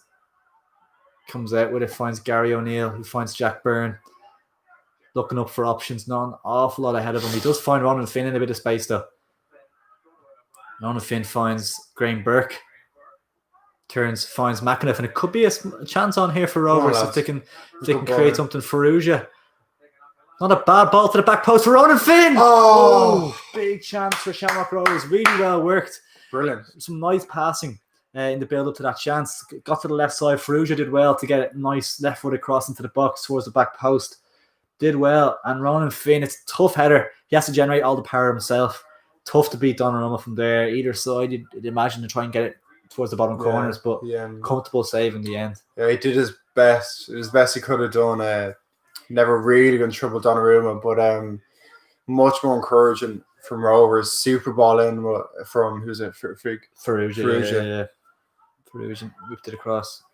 comes out with it, finds Gary O'Neill, who finds Jack Byrne, looking up for options. Not an awful lot ahead of him. He does find Ronan Finn in a bit of space, though. Ronan Finn finds Graham Burke. Finds McInnes, and it could be a chance on here for Rovers if they can create something. Farouja. Not a bad ball to the back post for Ronan Finn. Oh, big chance for Shamrock Rovers. Really well worked. Brilliant. Some nice passing in the build up to that chance. Got to the left side. Farouja did well to get it nice left foot across into the box towards the back post. Did well. And Ronan Finn, it's a tough header. He has to generate all the power himself. Tough to beat Donnarumma from there. Either side, you'd imagine to try and get it towards the bottom corners, but comfortable save in the end. Yeah, he did his best. It was the best he could have done. Never really going to trouble Donnarumma, but much more encouraging from Rovers. Super ball in from who's it? Farouja. Yeah. Farouja whipped it across.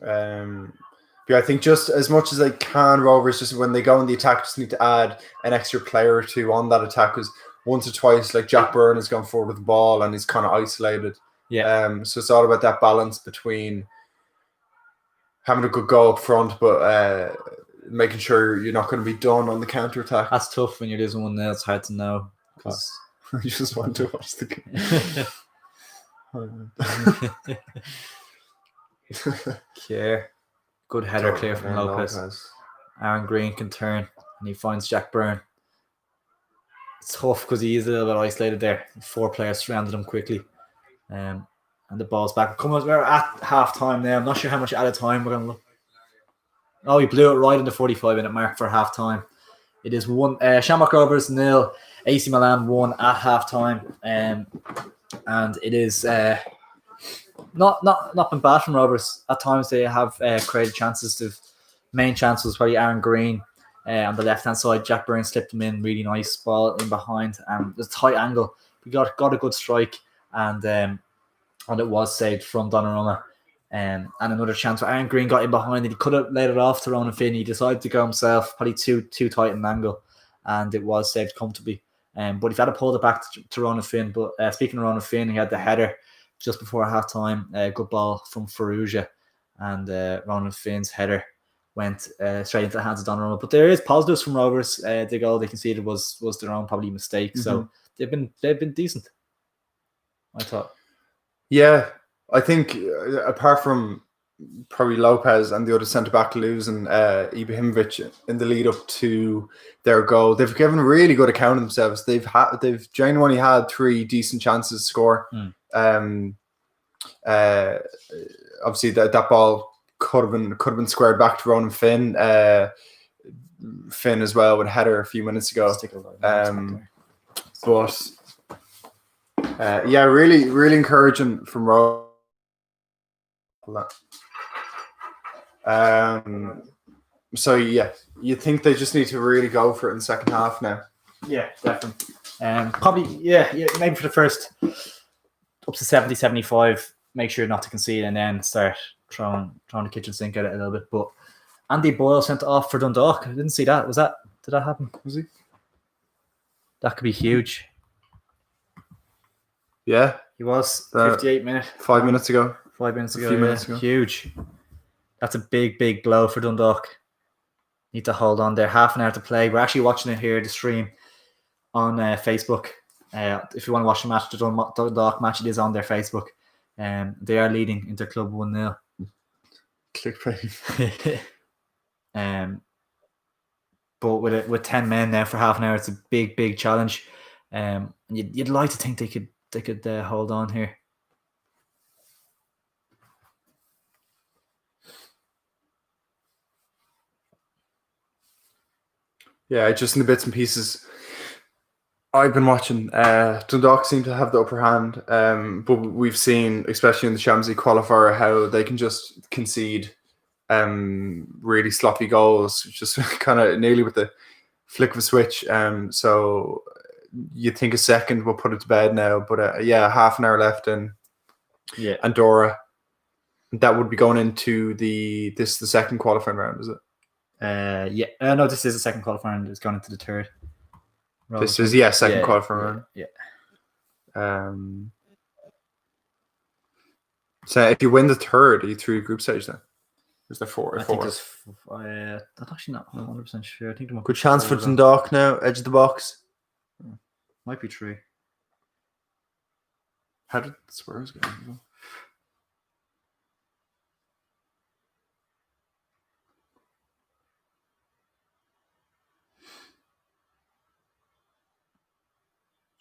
I think just as much as they can, Rovers, just when they go in the attack, just need to add an extra player or two on that attack, because once or twice, like Jack Byrne has gone forward with the ball and he's kind of isolated. Yeah. So it's all about that balance between having a good goal up front, but making sure you're not going to be done on the counter attack. That's tough when you're losing 1-0. It's hard to know because you just want to watch the game. Yeah, good header clear from Lopez. Aaron Green can turn and he finds Jack Byrne. It's tough because he is a little bit isolated there. 4 players surrounded him quickly. And the ball's back. We're at half time now. I'm not sure how much added time we're going to look. Oh, he blew it right in the 45-minute mark for half time. It is 1 Shamrock Rovers 0, AC Milan 1 at half time. And it is not been bad from Rovers. At times they have created chances. The main chance was probably Aaron Green on the left hand side. Jack Byrne slipped him in, really nice ball in behind. There's a tight angle. We got a good strike, and it was saved from Donnarumma. And another chance where Aaron Green got in behind it. He could have laid it off to Ronan Finn. He decided to go himself, probably too tight an angle, and it was saved comfortably. But if he had to pull it back to Ronan Finn. But speaking of Ronan Finn, he had the header just before half time. Good ball from Farrugia, and Ronan Finn's header went straight into the hands of Donnarumma. But there is positives from Rovers. The goal they conceded was their own probably mistake. Mm-hmm. So they've been decent, I thought. Yeah, I think apart from probably Lopez and the other centre-back losing Ibrahimovic in the lead up to their goal, they've given a really good account of themselves. They've genuinely had 3 decent chances to score. Obviously that ball could have been squared back to Ronan Finn. Finn as well with a header a few minutes ago. Yeah, really encouraging from Rovers. So yeah, you think they just need to really go for it in the second half now? Yeah, definitely. Probably maybe for the first up to 70, 75, make sure not to concede and then start throwing the kitchen sink at it a little bit. But Andy Boyle sent off for Dundalk. I didn't see that. Did that happen? Was he? That could be huge. Yeah. He was 58 minutes. 5 minutes ago. 5 minutes ago. A few minutes ago. Huge. That's a big blow for Dundalk. Need to hold on there. Half an hour to play. We're actually watching it here, the stream, on Facebook. If you want to watch the match, the Dundalk match, it is on their Facebook. They are leading Interclub 1-0. Clickbait. But with 10 men now for half an hour, it's a big challenge. You'd like to think they could hold on here. Yeah, just in the bits and pieces I've been watching, Dundalk seem to have the upper hand, but we've seen, especially in the Champions League qualifier, how they can just concede really sloppy goals, just kind of nearly with the flick of a switch. So you think a second will put it to bed now, but half an hour left in Andorra. That would be going into the second qualifying round, is it? No, this is the second qualifying round. It's gone into the third. This is second qualifying round. Yeah. So if you win the third, are you through group stage then? Is there 4? I think there's. I'm actually not 100% sure. I think good chance for Dundalk now, edge of the box. Might be 3. How did Spurs go?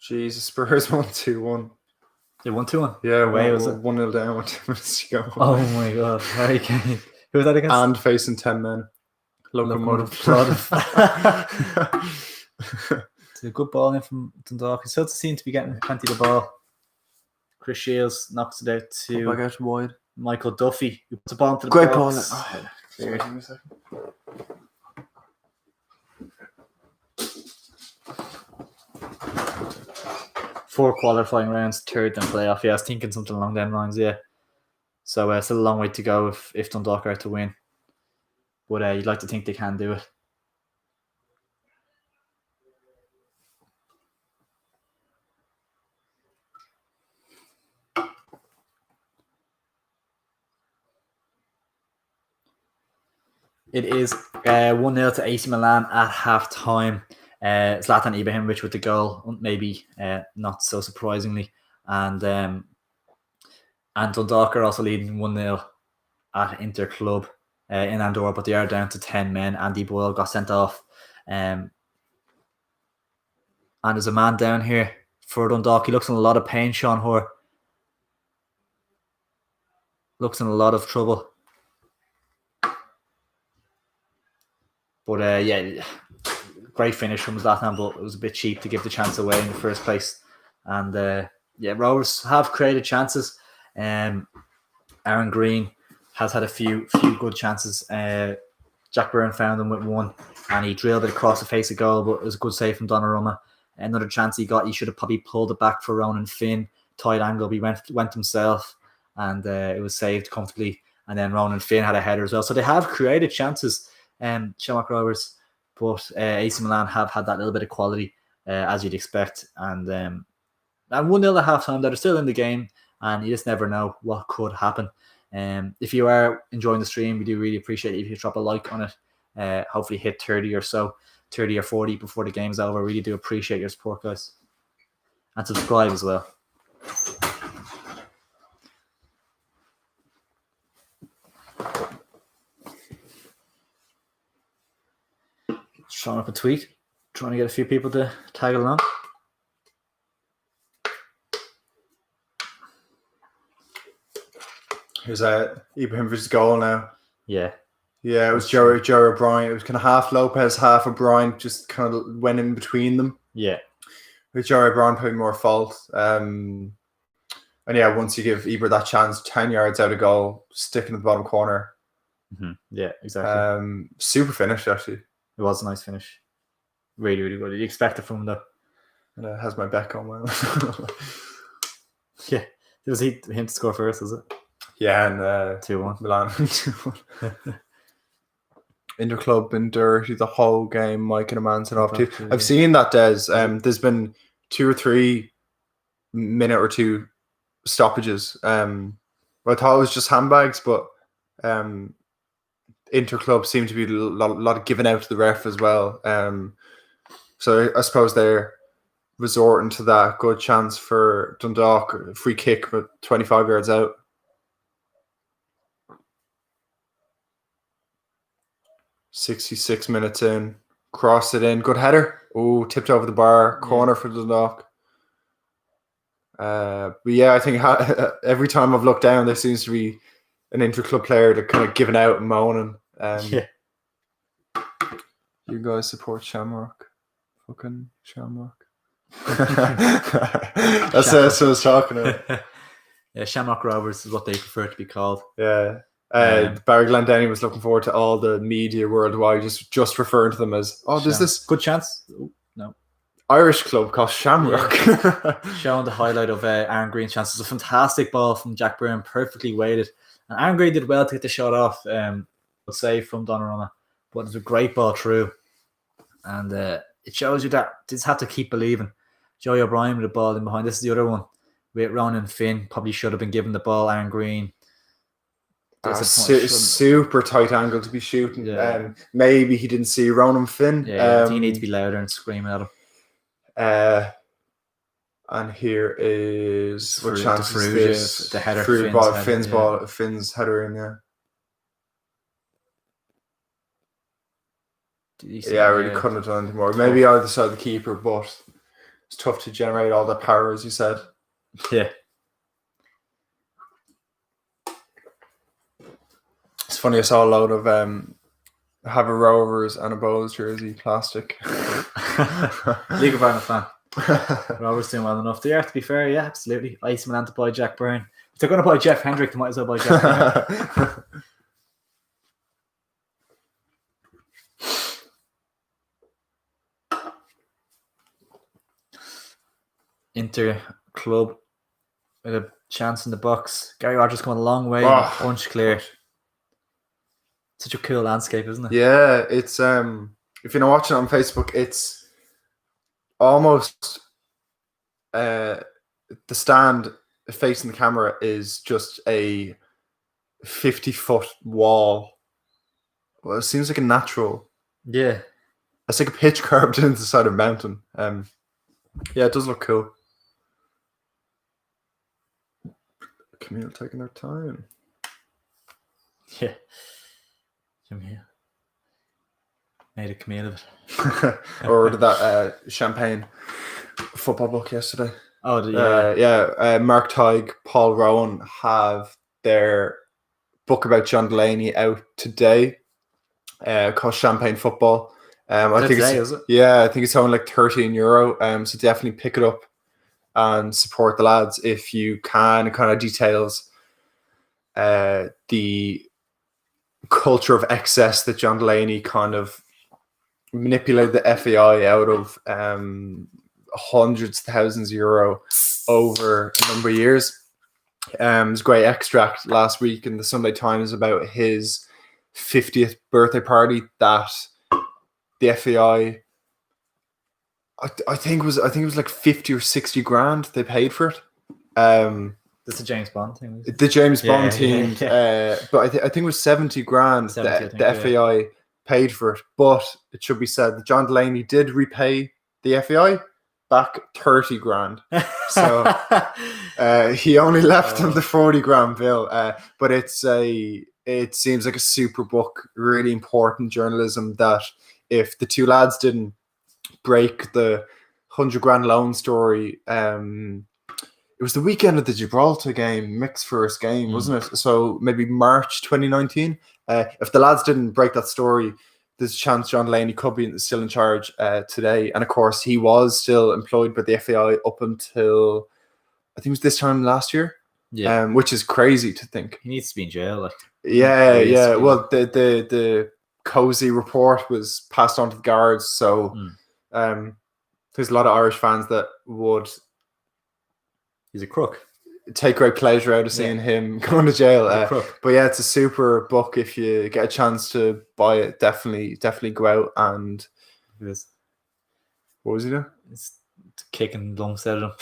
Jesus, Spurs 1-2-1. They won 2-1. Yeah, way was it 1-0 down with 2 minutes to go. Oh my god! Very good. Who was that against? And facing 10 men. Locomotive. It's a good ball in from Dundalk. He still seems to be getting plenty of the ball. Chris Shields knocks it out to back out wide. Michael Duffy, who puts the ball into the great box. Ball. Oh, sorry, give me a second. Four qualifying rounds, third and playoff. Yeah, I was thinking something along them lines. Yeah, so still a long way to go if Dundalk are to win, but you'd like to think they can do it. It is 1-0 to AC Milan at half time. Zlatan Ibrahimovic with the goal, maybe not so surprisingly, and Dundalk are also leading 1-0 at Inter Club in Andorra, but they are down to 10 men. Andy Boyle got sent off, and there's a man down here for Dundalk. He looks in a lot of pain. Sean Hoare looks in a lot of trouble. But yeah, great finish from Zlatan, but it was a bit cheap to give the chance away in the first place. And yeah, Rovers have created chances. Aaron Green has had a few good chances. Jack Byrne found them with one, and he drilled it across the face of goal, but it was a good save from Donnarumma. Another chance he got, he should have probably pulled it back for Ronan Finn. Tight angle, he went himself, and it was saved comfortably. And then Ronan Finn had a header as well. So they have created chances, Shamrock Rovers, but AC Milan have had that little bit of quality, as you'd expect. And 1-0 at half time, they're still in the game, and you just never know what could happen. If you are enjoying the stream, we do really appreciate it if you drop a like on it. Hopefully hit 30 or 40 before the game's over. Really do appreciate your support, guys. And subscribe as well. Throwing up a tweet, trying to get a few people to tag along. Here's Ibrahimovic's goal now. Yeah. Yeah, it was Joe O'Brien. It was kind of half Lopez, half O'Brien, just kind of went in between them. Yeah. With Joe O'Brien putting more fault. And yeah, once you give Ibra that chance, 10 yards out of goal, sticking in the bottom corner. Mm-hmm. Yeah, exactly. Super finish, actually. It was a nice finish. Really, really good. Did you expect it from him, though? And it has my back on. Yeah. It was him to score first, was it? Yeah, and 2-1. Milan. 2-1. Interclub been dirty the whole game. Mike and Amanson too. I've seen that, Des. There's been 2 or 3 minute or 2 stoppages. I thought it was just handbags, but Interclub seemed to be a lot of giving out to the ref as well. So I suppose they're resorting to that. Good chance for Dundalk. Free kick, but 25 yards out. 66 minutes in. Crossed it in. Good header. Oh, tipped over the bar. Corner for Dundalk. But yeah, I think every time I've looked down, there seems to be an Interclub player that kind of giving out and moaning. Yeah. You guys support Shamrock? Fucking Shamrock. That's what I was talking about. Yeah, Shamrock Rovers is what they prefer to be called. Yeah. Barry Glendenny was looking forward to all the media worldwide just referring to them as, there's this good chance. Oh, no. Irish club called Shamrock. Yeah. Showing the highlight of Aaron Green's chance. It was a fantastic ball from Jack Byrne, perfectly weighted. And Aaron Green did well to get the shot off. Save from Donnarumma. But it was a great ball through. And it shows you that you just have to keep believing. Joey O'Brien with the ball in behind. This is the other one. With Ronan Finn, probably should have been given the ball. Aaron Green. Super tight angle to be shooting. Yeah. Maybe he didn't see Ronan Finn. Yeah, he needs to be louder and scream at him. And here is what chance is this? The header. Finn's header in there. Yeah, I really couldn't have done anything more. Maybe either side of the keeper, but it's tough to generate all that power, as you said. Yeah. It's funny, I saw a load of have a Rovers and a Bows jersey, plastic. League of Ireland fan. Rovers doing well enough there, to be fair. Yeah, absolutely. AC Milan to buy Jack Byrne. If they're going to buy Jeff Hendrick, they might as well buy Jack Byrne. Inter Club with a chance in the box. Gary Rogers coming a long way. Punch clear. Such a cool landscape, isn't it? Yeah, it's if you're not watching it on Facebook, it's almost the stand facing the camera is just a 50-foot wall Well, it seems like a natural. Yeah. It's like a pitch carved into the side of a mountain. Yeah, it does look cool. Camille taking their time. Yeah. Camille. Made a Camille of it. Or that champagne football book yesterday. Oh, yeah. Mark Tighe, Paul Rowan have their book about John Delaney out today, called Champagne Football. I think today, it's, is it? Yeah, I think it's only like €13. So definitely pick it up and support the lads if you can. It kind of details the culture of excess that John Delaney kind of manipulated the FAI out of hundreds of thousands of euro over a number of years. There's a great extract last week in the Sunday Times about his 50th birthday party that the FAI, I think it was like 50 or 60 grand they paid for it. That's a James Bond thing. The James Bond team, yeah. But I think it was 70 grand the FAI paid for it. But it should be said that John Delaney did repay the FAI back 30 grand. So he only left them the 40 grand bill. But it seems like a super book, really important journalism, that if the two lads didn't break the 100 grand loan story, it was the weekend of the Gibraltar game, Mick's first game, wasn't it? So maybe March 2019. If the lads didn't break that story, there's a chance John Delaney could be still in charge today. And of course, he was still employed by the FAI up until, I think it was this time last year. Yeah, which is crazy to think. He needs to be in jail. Like, yeah. Well, the cozy report was passed on to the guards, so there's a lot of Irish fans that would. He's a crook. Take great pleasure out of seeing him going to jail. But yeah, it's a super book. If you get a chance to buy it, definitely go out and. It is. What was he doing? It's kicking lumps out of him.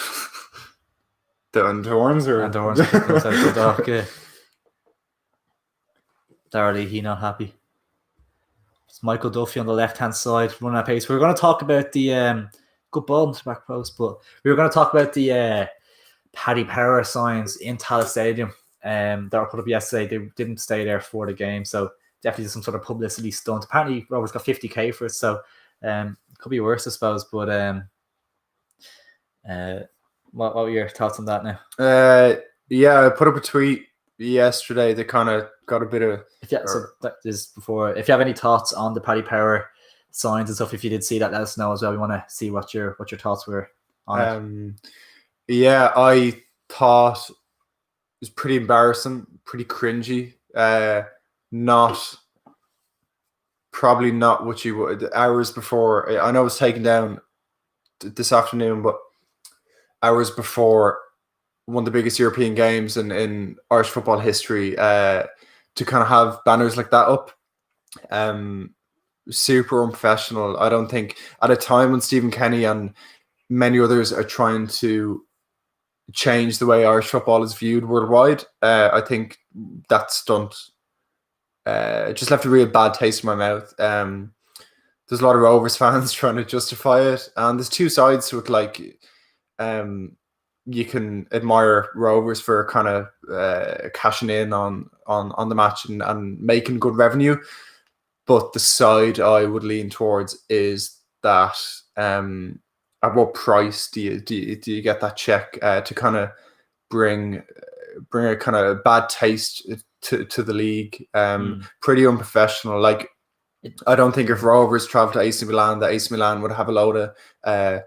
The horns or? And the horns kicking lumps out of Dundalk. Yeah. Darley, he not happy. It's Michael Duffy on the left-hand side, running at pace. We were going to talk about the good ball into the back post, but we were going to talk about the Paddy Power signs in Tallaght Stadium that were put up yesterday. They didn't stay there for the game, so definitely some sort of publicity stunt. Apparently, Rovers got 50k for it, so could be worse, I suppose. But what were your thoughts on that now? Yeah, I put up a tweet yesterday that kind of got a bit of. So that is before. If you have any thoughts on the Paddy Power signs and stuff, if you did see that, let us know as well. We want to see what your thoughts were on it. Yeah, I thought it was pretty embarrassing, pretty cringy. Probably not what you would. Hours before, I know it was taken down this afternoon, but hours before one of the biggest European games in Irish football history, to kind of have banners like that up, super unprofessional. I don't think at a time when Stephen Kenny and many others are trying to change the way Irish football is viewed worldwide, I think that stunt just left a real bad taste in my mouth. There's a lot of Rovers fans trying to justify it, and there's two sides to it. Like, you can admire Rovers for kind of cashing in on the match and making good revenue, but the side I would lean towards is that at what price do you get that check to kind of bring a kind of bad taste to the league? Pretty unprofessional. Like, I don't think if Rovers travelled to AC Milan, that AC Milan would have a load of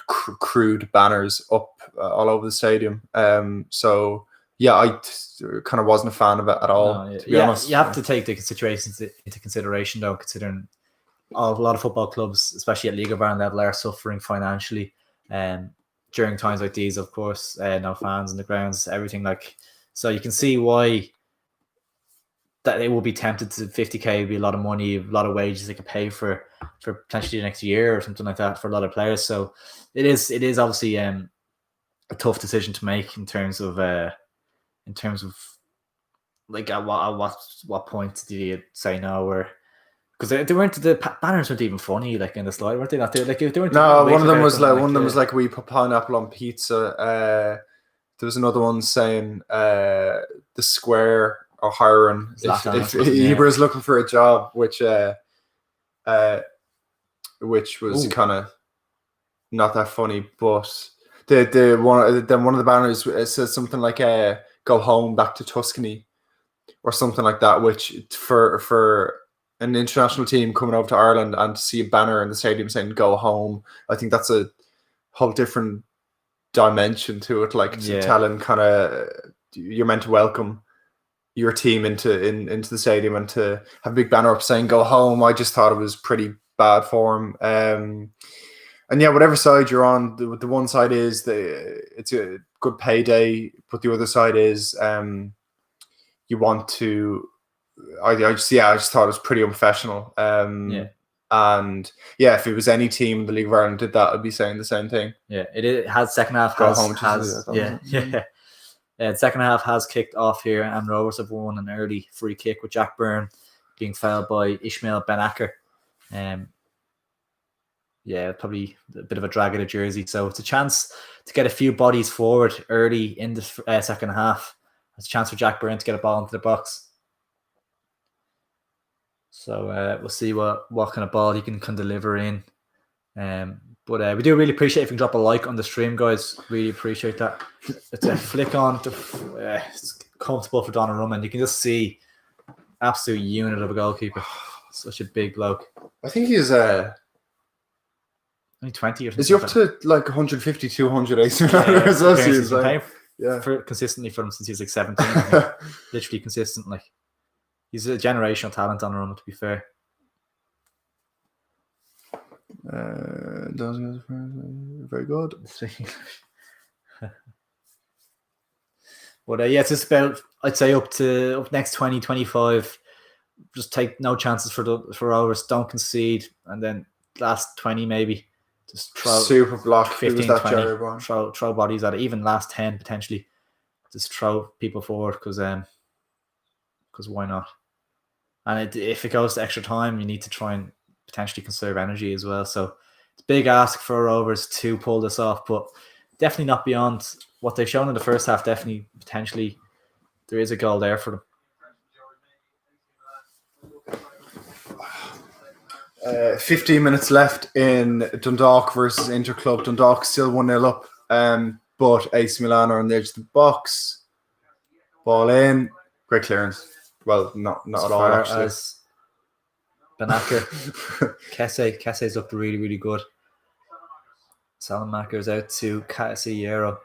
crude banners up all over the stadium. So yeah, I kind of wasn't a fan of it at all. To be honest, you have to take the situations into consideration, though, considering a lot of football clubs, especially at Liga Bar level, are suffering financially during times like these. Of course, no fans in the grounds, everything like. So you can see why that they will be tempted to 50k would be a lot of money, a lot of wages they could pay for potentially the next year or something like that for a lot of players. So it is obviously a tough decision to make in terms of like at what point did you say no? Or because they weren't, the banners weren't even funny, like in the slide, weren't they? Not they weren't. No, one of them was like we put pineapple on pizza. There was another one saying the square or hiring if Ibra's looking for a job, which was kind of not that funny, but the one of the banners, it says something like "Go home, back to Tuscany," or something like that. Which for an international team coming over to Ireland and to see a banner in the stadium saying "Go home," I think that's a whole different dimension to it. Like telling kind of you're meant to welcome your team into the stadium, and to have a big banner up saying "Go home." I just thought it was pretty bad form. And yeah, whatever side you're on, the one side is it's a good payday, but the other side is you want to. I just thought it was pretty unprofessional. And yeah, if it was any team in the League of Ireland did that, I'd be saying the same thing. Yeah, it has second half second half has kicked off here, and Rovers have won an early free kick with Jack Byrne being fouled by Ishmael Ben Akker. Probably a bit of a drag of the jersey. So it's a chance to get a few bodies forward early in the second half. It's a chance for Jack Byrne to get a ball into the box. So we'll see what kind of ball he can deliver in. But we do really appreciate if you can drop a like on the stream, guys. Really appreciate that. It's a flick on. It's comfortable for Donnarumma, and you can just see absolute unit of a goalkeeper. Such a big bloke. I think he's only 20 or something. Is he up to like 150, 200 AC consistently for him since he was like 17. Literally consistent. Like, he's a generational talent on Donnarumma, to be fair. Very good. But it's just about, I'd say up next 20, 25. Just take no chances for Rovers. Don't concede, and then last 20 maybe. Just throw super block 15, 20, throw bodies at it. Even last 10 potentially. Just throw people forward because why not? And if it goes to extra time, you need to try and potentially conserve energy as well. So it's a big ask for Rovers to pull this off, but definitely not beyond what they've shown in the first half. Definitely, potentially, there is a goal there for them. 15 minutes left in Dundalk versus Interclub. Dundalk still 1-0 up, but AC Milan are on the edge of the box. Ball in. Great clearance. Well, not at all, actually. As Ben Akker. Kesse's looked really, really good. Salamaker's out to Casillero.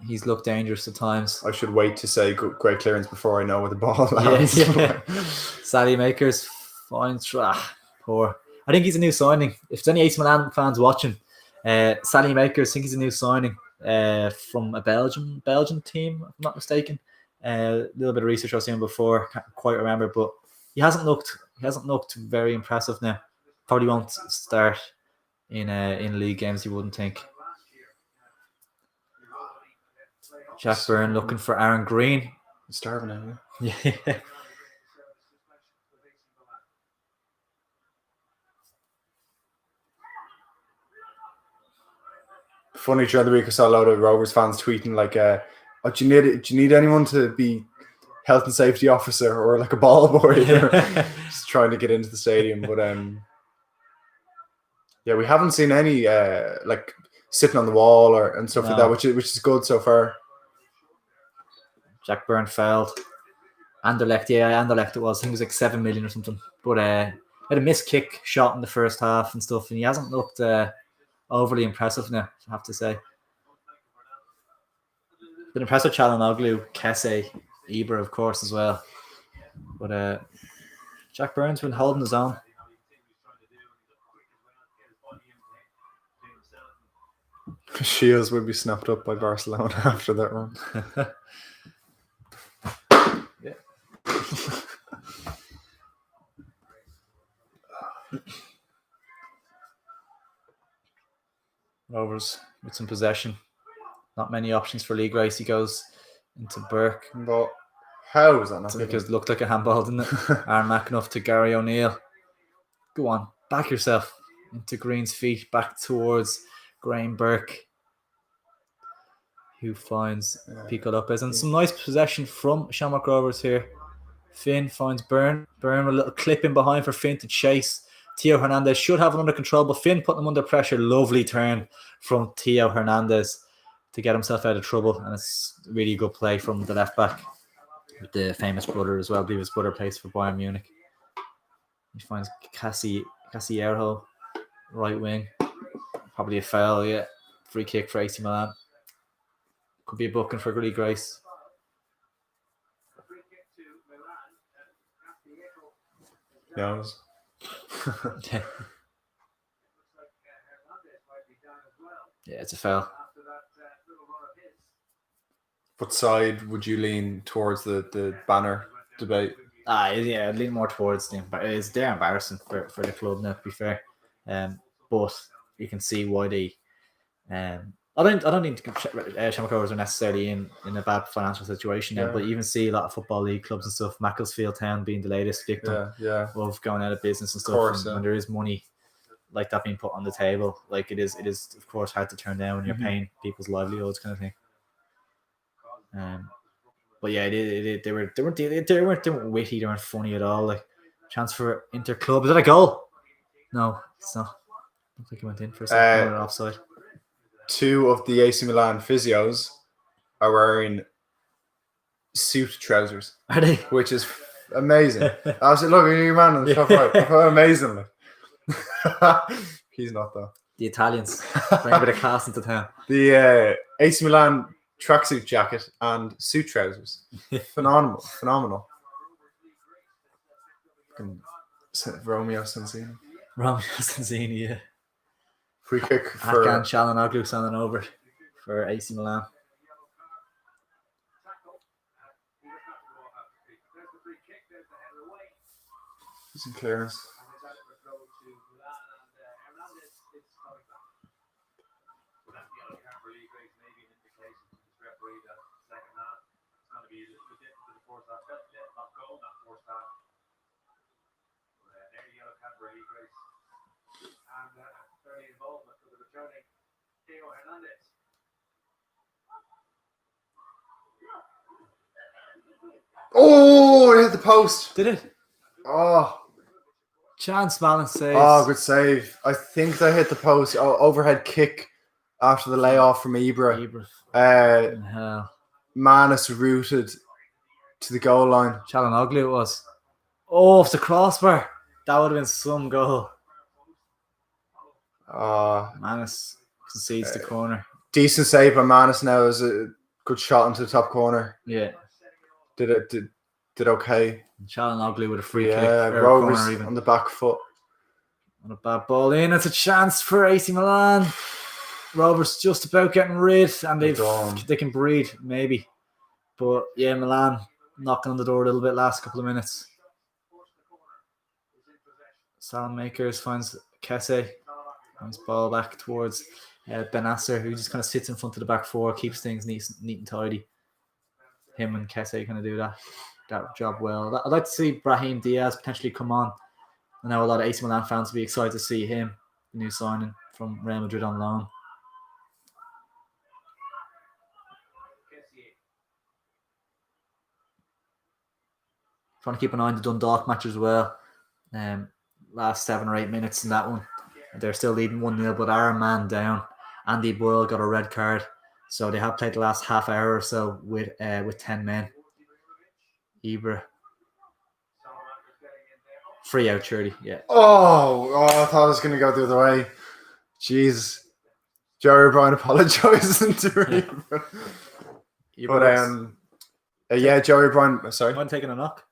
He's looked dangerous at times. I should wait to say great clearance before I know where the ball lands. Sally Makers finds poor. I think he's a new signing. If there's any AC Milan fans watching, Sally Makers, I think he's a new signing from a Belgian team, if I'm not mistaken. A little bit of research I was doing before, can't quite remember, but he hasn't looked very impressive now. Probably won't start in league games, you wouldn't think. Jack Byrne looking for Aaron Green. He's starving now. Yeah. Funny, during the week I saw a lot of Rovers fans tweeting like, do you need anyone to be health and safety officer or like a ball boy? Just trying to get into the stadium. But we haven't seen any like sitting on the wall and stuff like that, which is good so far. Jack Byrne failed. Anderlecht it was. I think it was like 7 million or something. But had a missed kick shot in the first half and stuff, and he hasn't looked overly impressive now, I have to say. Been impressed with Çalhanoğlu, Kesse, Ibra, of course, as well. But Jack Byrne's been holding his own. Shields would be snapped up by Barcelona after that run. Yeah. Rovers with some possession. Not many options for Lee Grace. He goes into Burke. But How was that not because it looked like a handball, didn't it? Aaron McAnuff to Gary O'Neill. Go on, back yourself into Green's feet, back towards Graham Burke, who finds Pico Lopez. And some nice possession from Shamrock Rovers here. Finn finds Byrne. Byrne with a little clip in behind for Finn to chase. Theo Hernandez should have it under control, but Finn putting him under pressure. Lovely turn from Theo Hernandez to get himself out of trouble. And it's really good play from the left back. With the famous brother as well. I believe his brother plays for Bayern Munich. He finds Casierro, right wing. Probably a foul, yeah. Free kick for AC Milan. Could be a booking for Gully Grace. Yeah. Yeah, it's a foul. What side would you lean towards the banner debate? Yeah, I'd lean more towards them, but it's they're embarrassing for the club now, to be fair. But you can see why they. I don't think Shamrock Rovers are necessarily in a bad financial situation now, but you even see a lot of football league clubs and stuff. Macclesfield Town being the latest victim of going out of business and stuff. Course, when there is money like that being put on the table, like it is of course hard to turn down when you're paying people's livelihoods, kind of thing. But yeah, they weren't witty, they weren't funny at all. Like chance for Inter Club. Is that a goal? No, it's not. I don't think he went in for a second. Offside. 2 of the AC Milan physios are wearing suit trousers. Are they? Which is amazing. I was like, look, your man on the top right. Amazingly. He's not though. The Italians bring a bit of class into town. The AC Milan tracksuit jacket and suit trousers. Phenomenal. Romeo Sensini, yeah. Free kick for Hakan Çalhanoğlu sending over for AC Milan. Decent clearance. Oh, it hit the post. Did it? Oh. Chance Malin saves. Oh, good save. I think they hit the post. Overhead kick after the layoff from Ibra. Manus rooted to the goal line. Çalhanoğlu it was. Oh, it's the crossbar. That would have been some goal. Manus concedes the corner. Decent save by Manus now. Is a good shot into the top corner. Yeah. Did okay. Çalhanoğlu with a free kick. Rovers on the back foot. On a bad ball in. It's a chance for AC Milan. Rovers just about getting rid, and they can breathe maybe. But yeah, Milan knocking on the door a little bit last couple of minutes. Salamakers finds Kesse. Nice ball back towards Benasser, who just kind of sits in front of the back four, keeps things neat and tidy. Him and Kesse kind of do that job well. I'd like to see Brahim Diaz potentially come on. I know a lot of AC Milan fans will be excited to see him, the new signing from Real Madrid on loan. Trying to keep an eye on the Dundalk match as well. Last 7 or 8 minutes in that one. They're still leading 1-0, but our man down. Andy Boyle got a red card. So they have played the last half hour or so with 10 men. Ibra. Free out, surely, yeah. Oh, I thought it was going to go the other way. Jeez. Jerry O'Brien apologising to Ibra. But, Joey O'Brien, sorry. I'm taking a knock.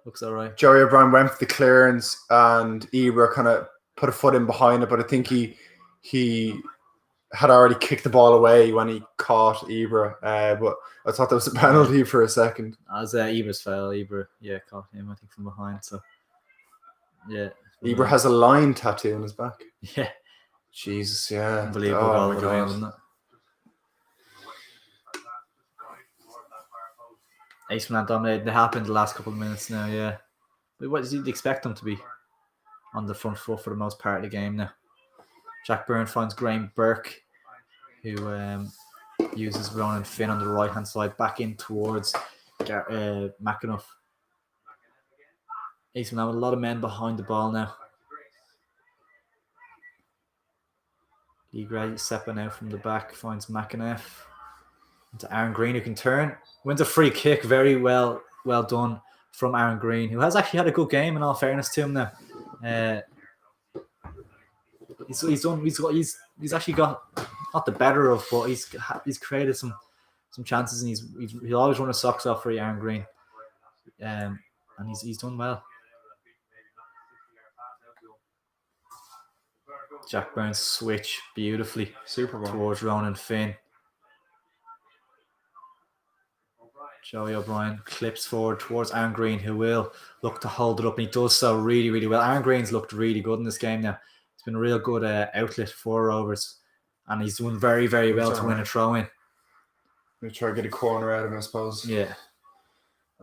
Looks all right. Joey O'Brien went for the clearance and Ibra kind of put a foot in behind it, but I think he had already kicked the ball away when he caught Ibra. But I thought that was a penalty for a second. As Ibra's foul, Ibra, caught him, I think, from behind. So, yeah. Ibra has a lion tattoo on his back. Yeah. Jesus, yeah. Unbelievable goal, isn't it? AC Milan dominated. They happened the last couple of minutes now, yeah. But what did you expect them to be on the front foot for the most part of the game now? Jack Byrne finds Graham Burke, who uses Ronan Finn on the right-hand side, back in towards McAnuff. AC Milan with a lot of men behind the ball now. Lee Gray stepping out from the back, finds McAnuff. Into Aaron Green, who can turn. Wins a free kick, very well done from Aaron Green, who has actually had a good game in all fairness to him now. He's actually got not the better of, but he's created some chances, and he'll always run his socks off for Aaron Green, and he's done well. Jack Burns switch beautifully towards Ronan Finn. Joey O'Brien clips forward towards Aaron Green, who will look to hold it up, and he does so really, really well. Aaron Green's looked really good in this game now. It's been a real good outlet for Rovers, and he's doing very, very well to win a throw-in. We'll try to get a corner out of him, I suppose. Yeah.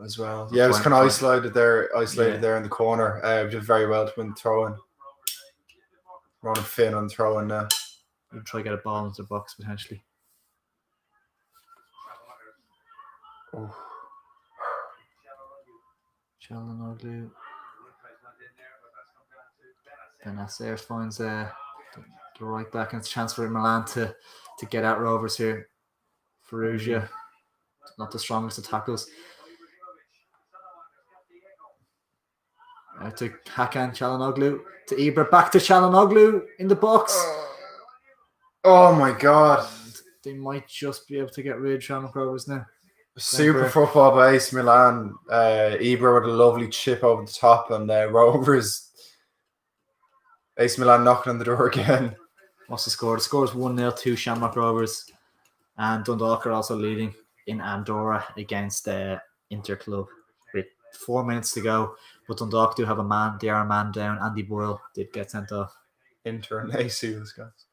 As well. Yeah, it was kind of isolated there in the corner. Did very well to win the throw-in. Ronan Finn on throw-in now. We'll try to get a ball into the box, potentially. Oh. Çalhanoğlu. Then Nasser finds the right back, and it's a chance for Milan to get out Rovers here. Ferrugia, not the strongest of tackles. To Hakan Çalhanoğlu, to Ibra, back to Çalhanoğlu in the box. Oh my God. They might just be able to get rid of Shamrock Rovers now. Super football by AC Milan. Ibra with a lovely chip over the top, and Rovers. AC Milan knocking on the door again. What's the score? The score is 1-0 to Shamrock Rovers, and Dundalk are also leading in Andorra against Inter Club with 4 minutes to go. But Dundalk do have a man. They are a man down. Andy Boyle did get sent off. Inter and AC, those guys.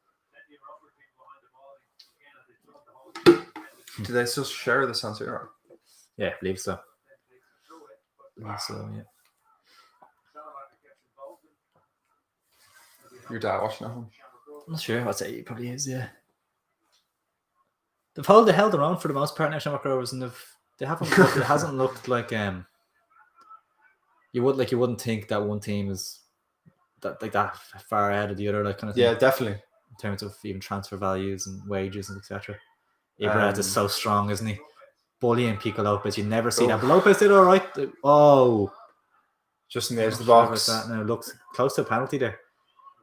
Do they still share the San Siro? Yeah, I believe so. Yeah. Your dad watching at home? I'm not sure. I'd say he probably is, yeah. They held their own for the most part now, Shamrock Rovers, and they haven't looked, it hasn't looked like you wouldn't think that one team is that far ahead of the other, like kind of thing. Yeah, definitely. In terms of even transfer values and wages and etc. Ibra is so strong, isn't he? Bullying Pico Lopez, you never see that. But Lopez did all right. Oh, just in the edge of the box. That now looks close to a penalty there.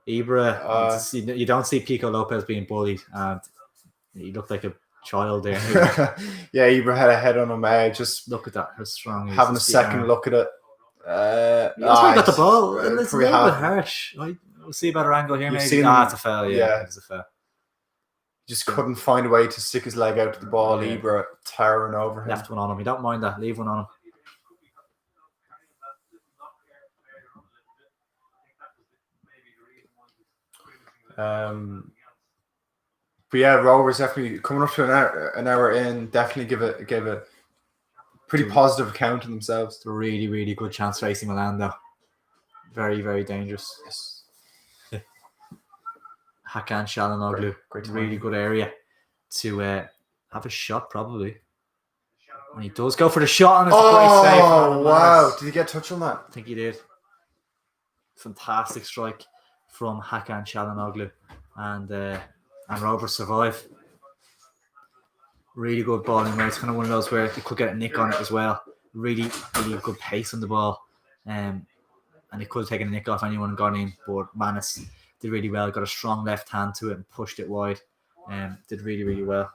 Ibra, you don't see Pico Lopez being bullied, and he looked like a child there. Yeah, Ibra had a head on him. Just look at that, how strong he is. Having a second look at it. He got the ball. It's a little bit harsh. We'll see a better angle here. Maybe. It's a foul. Yeah, it's a foul. Just couldn't find a way to stick his leg out to the ball. Yeah. Ibra towering over him. Left one on him. You don't mind that. Leave one on him. But yeah, Rovers definitely coming up to an hour in. Definitely give a pretty positive account of themselves. It's a really, really good chance for AC Milan, though. Very, very dangerous. Yes. Hakan Çalhanoğlu, really good area to have a shot, probably. And he does go for the shot, and it's a great save. Oh, wow. Did he get a touch on that? I think he did. Fantastic strike from Hakan Çalhanoğlu, and Rovers survive. Really good ball in there. It's kind of one of those where you could get a nick on it as well. Really, really good pace on the ball. And he could have taken a nick off anyone and gone in, but Manis did really well. Got a strong left hand to it and pushed it wide. Did really, really well.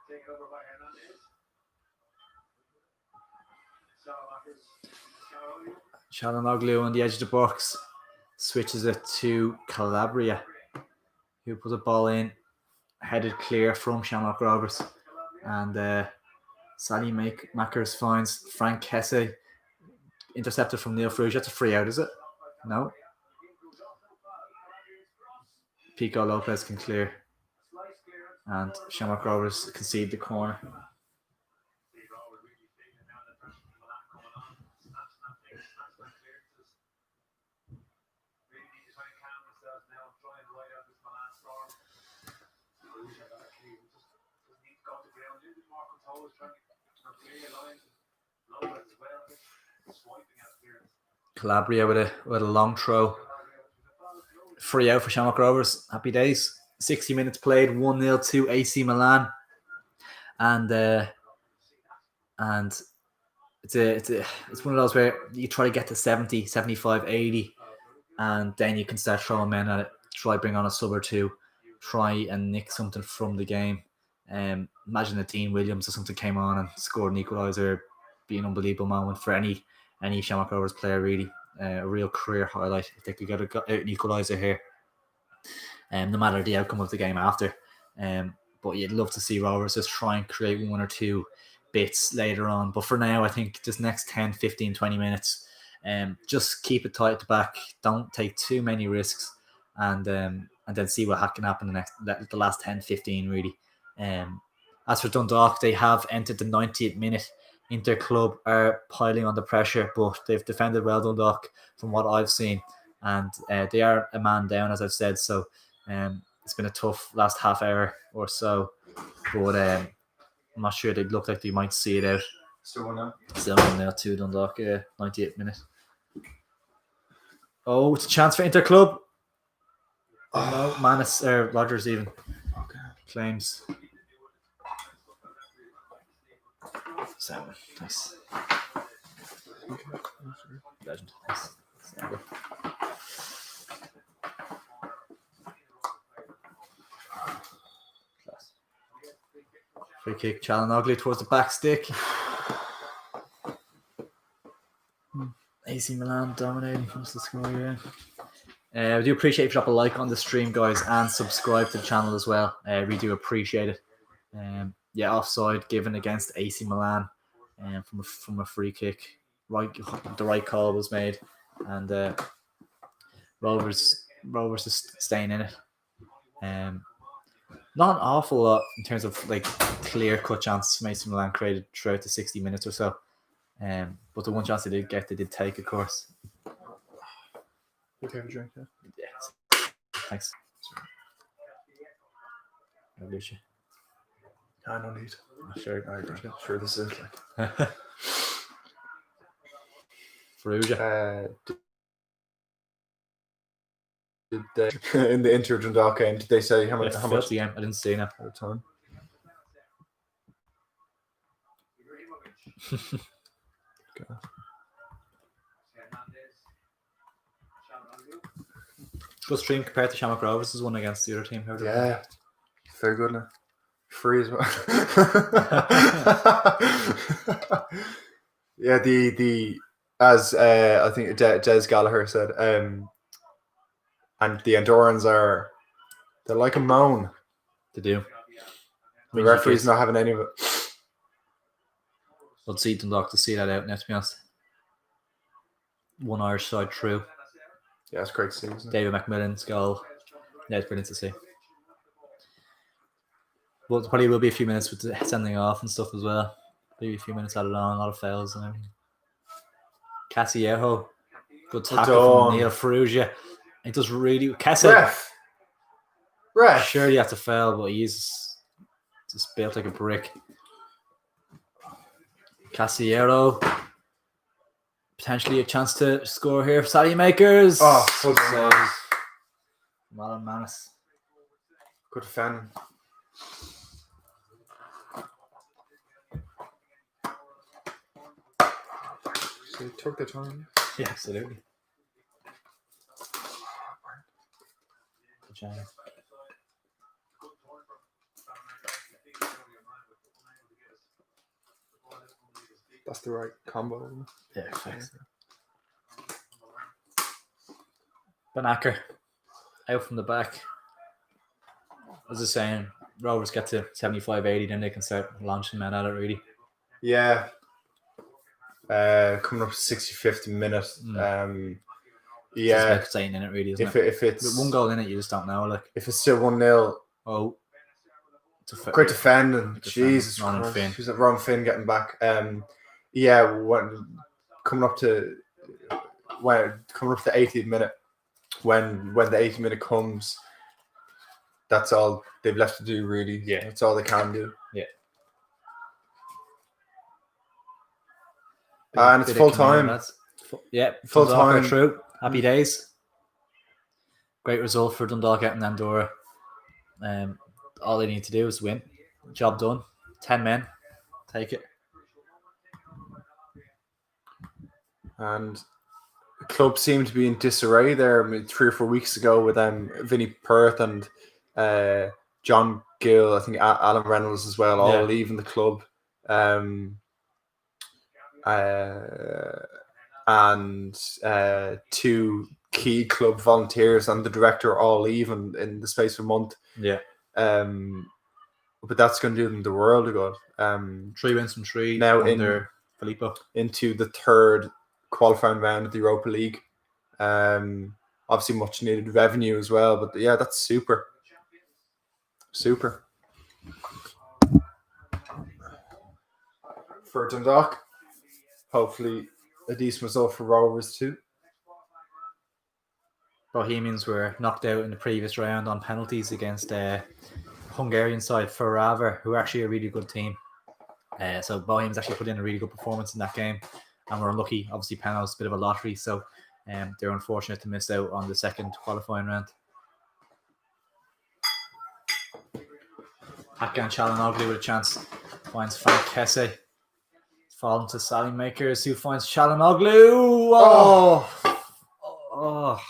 Taken over by Hernandez. Çalhanoğlu on the edge of the box. switches it to Calabria, who put the ball in, headed clear from Shamrock Rovers, and Sally Makers finds Frank Hesse, intercepted from Neil Fruge. That's a free out, is it? No. Pico Lopez can clear, and Shamrock Rovers concede the corner. Calabria with a long throw. Free out for Shamrock Rovers. Happy days. 60 minutes played, 1-0 to AC Milan. And it's one of those where you try to get to 70, 75, 80, and then you can start throwing men at it. Try bring on a sub or two. Try and nick something from the game. Imagine that Dean Williams or something came on and scored an equaliser. Be an unbelievable moment for any Shamrock Rovers player, really. A real career highlight if they could get an equaliser here. No matter the outcome of the game after. But you'd love to see Rovers just try and create one or two bits later on. But for now, I think just next 10, 15, 20 minutes, just keep it tight at the back. Don't take too many risks, and then see what can happen the last 10, 15, really. As for Dundalk, they have entered the 90th minute. Inter club are piling on the pressure, but they've defended well, Dundalk, from what I've seen. And they are a man down, as I've said. So it's been a tough last half hour or so. But I'm not sure. They look like they might see it out. Still 1-0. Still 1-0 to Dundalk, 98th minute. Oh, it's a chance for Inter club. Oh no, Manis or Rogers even. Okay. Claims. 7. Nice. Legend. Nice. Class. Free kick, Chalanoglu towards the back stick. AC Milan dominating. What's the score here? We do appreciate if you drop a like on the stream, guys, and subscribe to the channel as well. We do appreciate it. Offside given against AC Milan from a free kick. The right call was made, and Rovers is staying in it. Not an awful lot in terms of like clear cut chances AC Milan created throughout the 60 minutes or so. But the one chance they did get, they did take, of course. Okay, have a drink, yeah? Yeah. Thanks. Revolution. I don't need. Sure, this is like. Faruja. Did they in the Inter Dundalk game? Did they say how much the game? I didn't see now. At a time. Okay. Good stream compared to Shamrock Rovers is one against the other team. Yeah, very good now. Free as well. Yeah, the as I think Des Gallagher said, and the Andorrans they're like a moan. They do. The referee's not having any of it. I'd see Dundalk to see that out now, to be honest. One Irish side through. Yeah, it's great to see, isn't it? David McMillan's goal. Yeah, it's brilliant to see. Well, there probably will be a few minutes with the sending off and stuff as well. Maybe a few minutes added on, a lot of fouls and everything. Casiejo. Good tackle from Neil Faruja. It does really... Ref. Sure, you have to foul, but he's just built like a brick. Casillero. Potentially a chance to score here for Sally Makers. Oh, good save. Milan Manis. Good defending. So he took the time. Yeah, absolutely. Good job. That's the right combo. Yeah, thanks. Banaker out from the back. As I was saying, Rovers get to 75-80, then they can start launching men at it, really. Yeah. Coming up to 65th minute. It's about staying in it, really, isn't it? If it's with one goal in it, you just don't know. Like, if it's still 1-0, great defending. Jesus Christ, who's that? Ron Finn getting back. When coming up to the 80th minute, when the 80th minute comes, that's all they've left to do, really. Yeah, that's all they can do. Yeah. And it's full time. Full time. Through. Happy days. Great result for Dundalk getting Andorra. All they need to do is win. Job done. 10 men. Take it. And the club seemed to be in disarray there 3 or 4 weeks ago with Vinnie Perth and John Gill, I think Alan Reynolds as well, all leaving the club. And 2 key club volunteers and the director all leaving in the space of a month. Yeah. But that's going to do them the world of good. 3 wins from 3 now under Filippo. Into the 3rd qualifying round of the Europa League. Obviously much needed revenue as well, but yeah, that's super. For Dundalk, hopefully a decent result for Rovers too. Bohemians were knocked out in the previous round on penalties against Hungarian side Ferrara, who are actually a really good team. So Bohemians actually put in a really good performance in that game, and were unlucky. Obviously, penalties, a bit of a lottery, so they're unfortunate to miss out on the 2nd qualifying round. Hakan Çalhanoğlu with a chance finds Frank Kesse. Falling to Sally Makers, who finds Çalhanoğlu. Oh.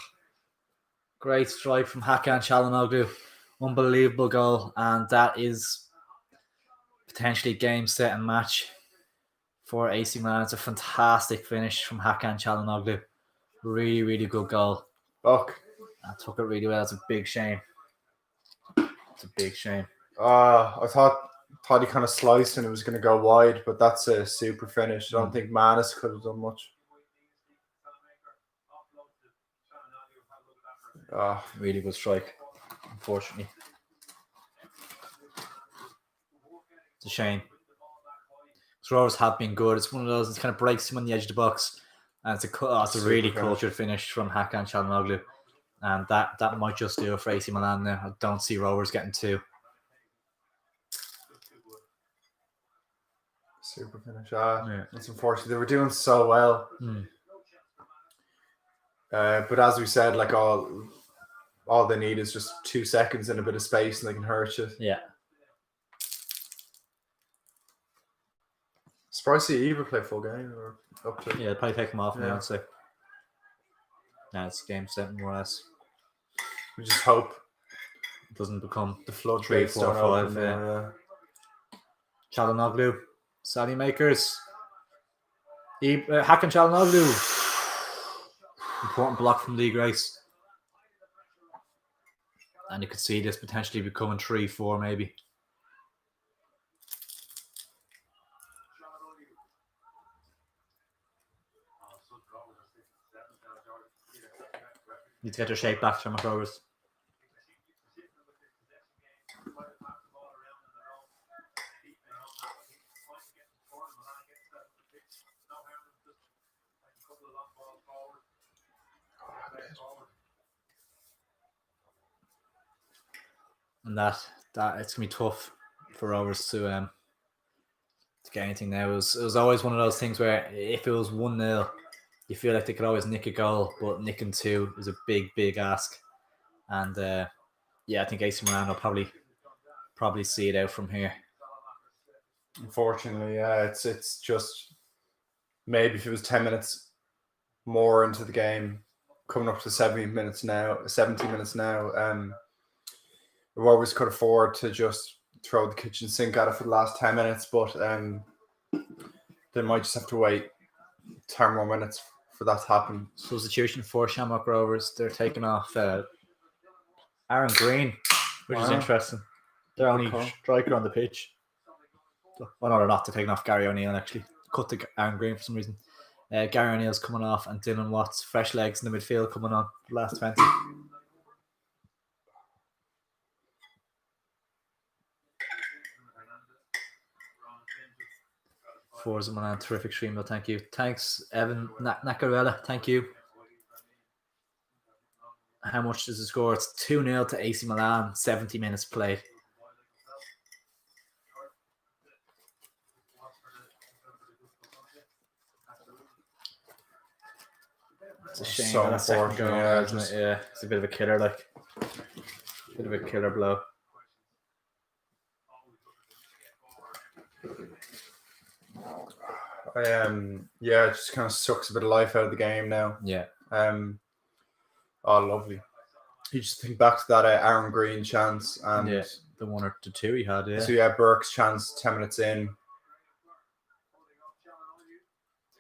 Great strike from Hakan Çalhanoğlu. Unbelievable goal. And that is potentially game, set and match for AC Milan. It's a fantastic finish from Hakan Çalhanoğlu. Really, really good goal. Fuck. I took it really well. It's a big shame. I thought he kind of sliced and it was going to go wide, but that's a super finish. I don't think Manis could have done much. Really good strike, unfortunately. It's a shame. Rovers have been good. It's one of those that kind of breaks him on the edge of the box. And it's a really cultured finish from Hakan Çalhanoğlu. And that might just do it for AC Milan now. I don't see Rovers getting 2. Super finish. That's unfortunate. They were doing so well. But as we said, like all they need is just 2 seconds and a bit of space and they can hurt you. Yeah. Surprised to see you either play full game or up to. Yeah, probably take them off now, I'd say. Now it's game 7 more or less. We just hope it doesn't become the floodgates 3, 4, 5. Çalhanoğlu, Sally Makers. Hakan Çalhanoğlu. Important block from Lee Grace. And you could see this potentially becoming 3-4 maybe. Need to get their shape back from Rovers. And that it's gonna be tough for Rovers to get anything now. It was always one of those things where if it was 1-0, you feel like they could always nick a goal, but nicking 2 is a big ask. And I think AC Milan will probably see it out from here. Unfortunately, yeah, it's just maybe if it was 10 minutes more into the game, coming up to 70 minutes now, the Rovers could afford to just throw the kitchen sink at it for the last 10 minutes, but they might just have to wait 10 more minutes for that to happen. Substitution for Shamrock Rovers. They're taking off Aaron Green, which is interesting. They're only striker on the pitch. Well, no, they're not. They're taking off Gary O'Neill, actually. Cut to Aaron Green for some reason. Gary O'Neill's coming off, and Dylan Watts, fresh legs in the midfield coming on for the last 20. Forza Milan, terrific stream, though. Thank you. Thanks, Evan Nacarella. Thank you. How much does it score? It's 2-0 to AC Milan, 70 minutes played. It's a shame so that second goal, yeah, isn't it? Yeah, it's a bit of a killer, like. Bit of a killer blow. Yeah, it just kind of sucks a bit of life out of the game now. Yeah. Oh, lovely. You just think back to that Aaron Green chance and the 1 or 2 he had. Yeah. So yeah, Burke's chance 10 minutes in.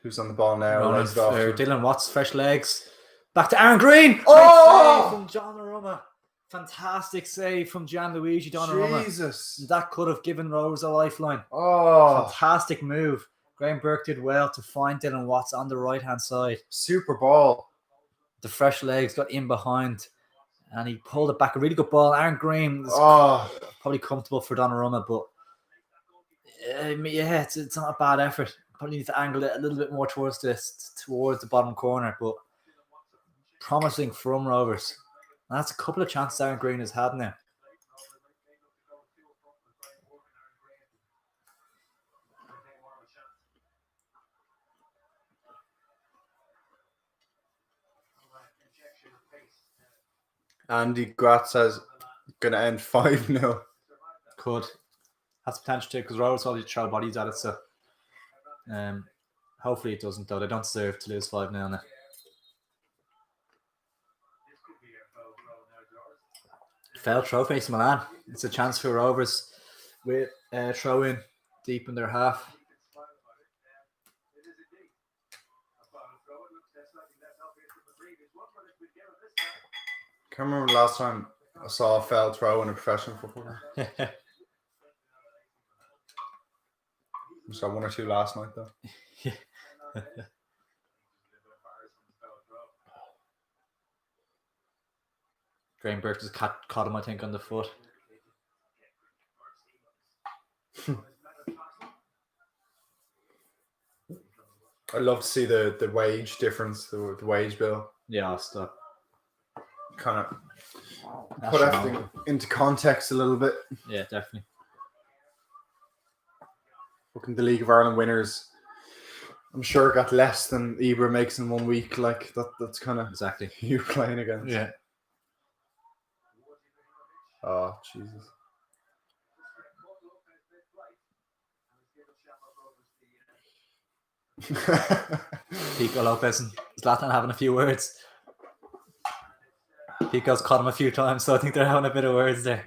Who's on the ball now? Dylan Watts, fresh legs. Back to Aaron Green. Oh! Save from Donnarumma. Fantastic save from Gianluigi Donnarumma. Jesus. That could have given Rovers a lifeline. Oh. Fantastic move. Graham Burke did well to find Dylan Watts on the right-hand side. Super ball. The fresh legs got in behind and he pulled it back. A really good ball. Aaron Green was probably comfortable for Donnarumma, but yeah, it's not a bad effort. Probably need to angle it a little bit more towards the bottom corner, but promising from Rovers. And that's a couple of chances Aaron Green has had now. Andy Gratz says going to end 5-0. Could. Has potential to, because Rovers already throw bodies at it, so hopefully it doesn't, though. They don't deserve to lose 5-0 now. Failed throw for AC Milan. It's a chance for Rovers with throw in deep in their half. Can't remember the last time I saw a failed throw in a professional football. I saw 1 or 2 last night, though. Graham Burke just caught him, I think, on the foot. I'd love to see the wage difference, the wage bill. Yeah, I'll stop. Kind of put everything into context a little bit. Yeah, definitely. Looking at the League of Ireland winners, I'm sure got less than Ibra makes in 1 week. Like that's kind of exactly you playing against. Yeah. Oh, Jesus. Pico Lopez and Zlatan having a few words. Pico's caught him a few times, so I think they're having a bit of words there.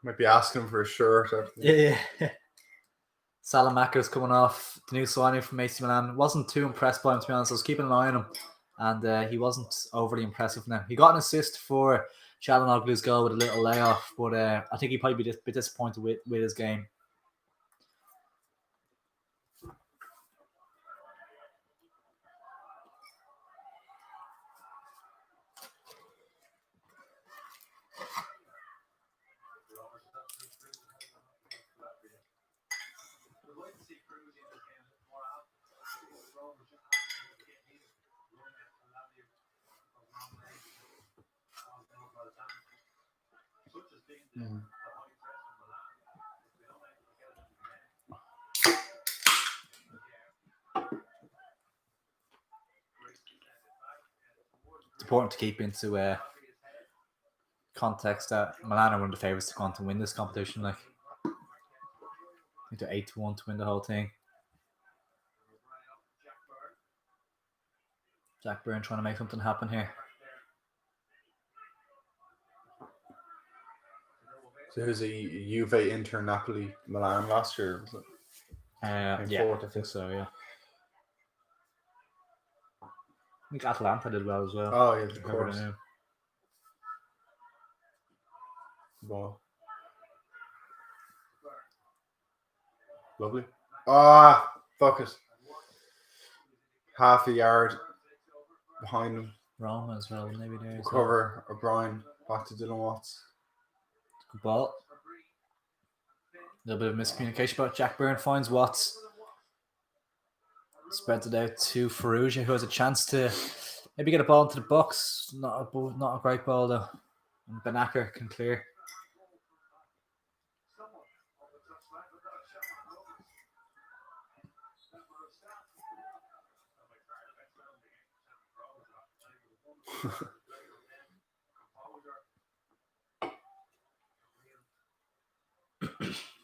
Might be asking him for a shirt. Yeah. Salamaker's coming off, the new signing from AC Milan. Wasn't too impressed by him, to be honest. I was keeping an eye on him, and he wasn't overly impressive now. He got an assist for Çalhanoğlu's goal with a little layoff, but I think he'd probably be a bit disappointed with his game. It's important to keep into context that Milan are one of the favourites to go on to win this competition. Like, I think they're 8-1 to win the whole thing. Jack Byrne trying to make something happen here. So who's a Juve, Inter, Napoli, Milan last year? Was it? Yeah, I think so, yeah. think Atalanta did well as well. Oh, yeah, of course. Ball. Lovely. Focus. Half a yard behind him. Roma as well, maybe there. Recover O'Brien. Back to Dylan Watts. Good ball. A little bit of miscommunication, but Jack Byrne finds Watts. Spreads it out to Ferrugia, who has a chance to maybe get a ball into the box. Not a great ball though. And Benaker can clear.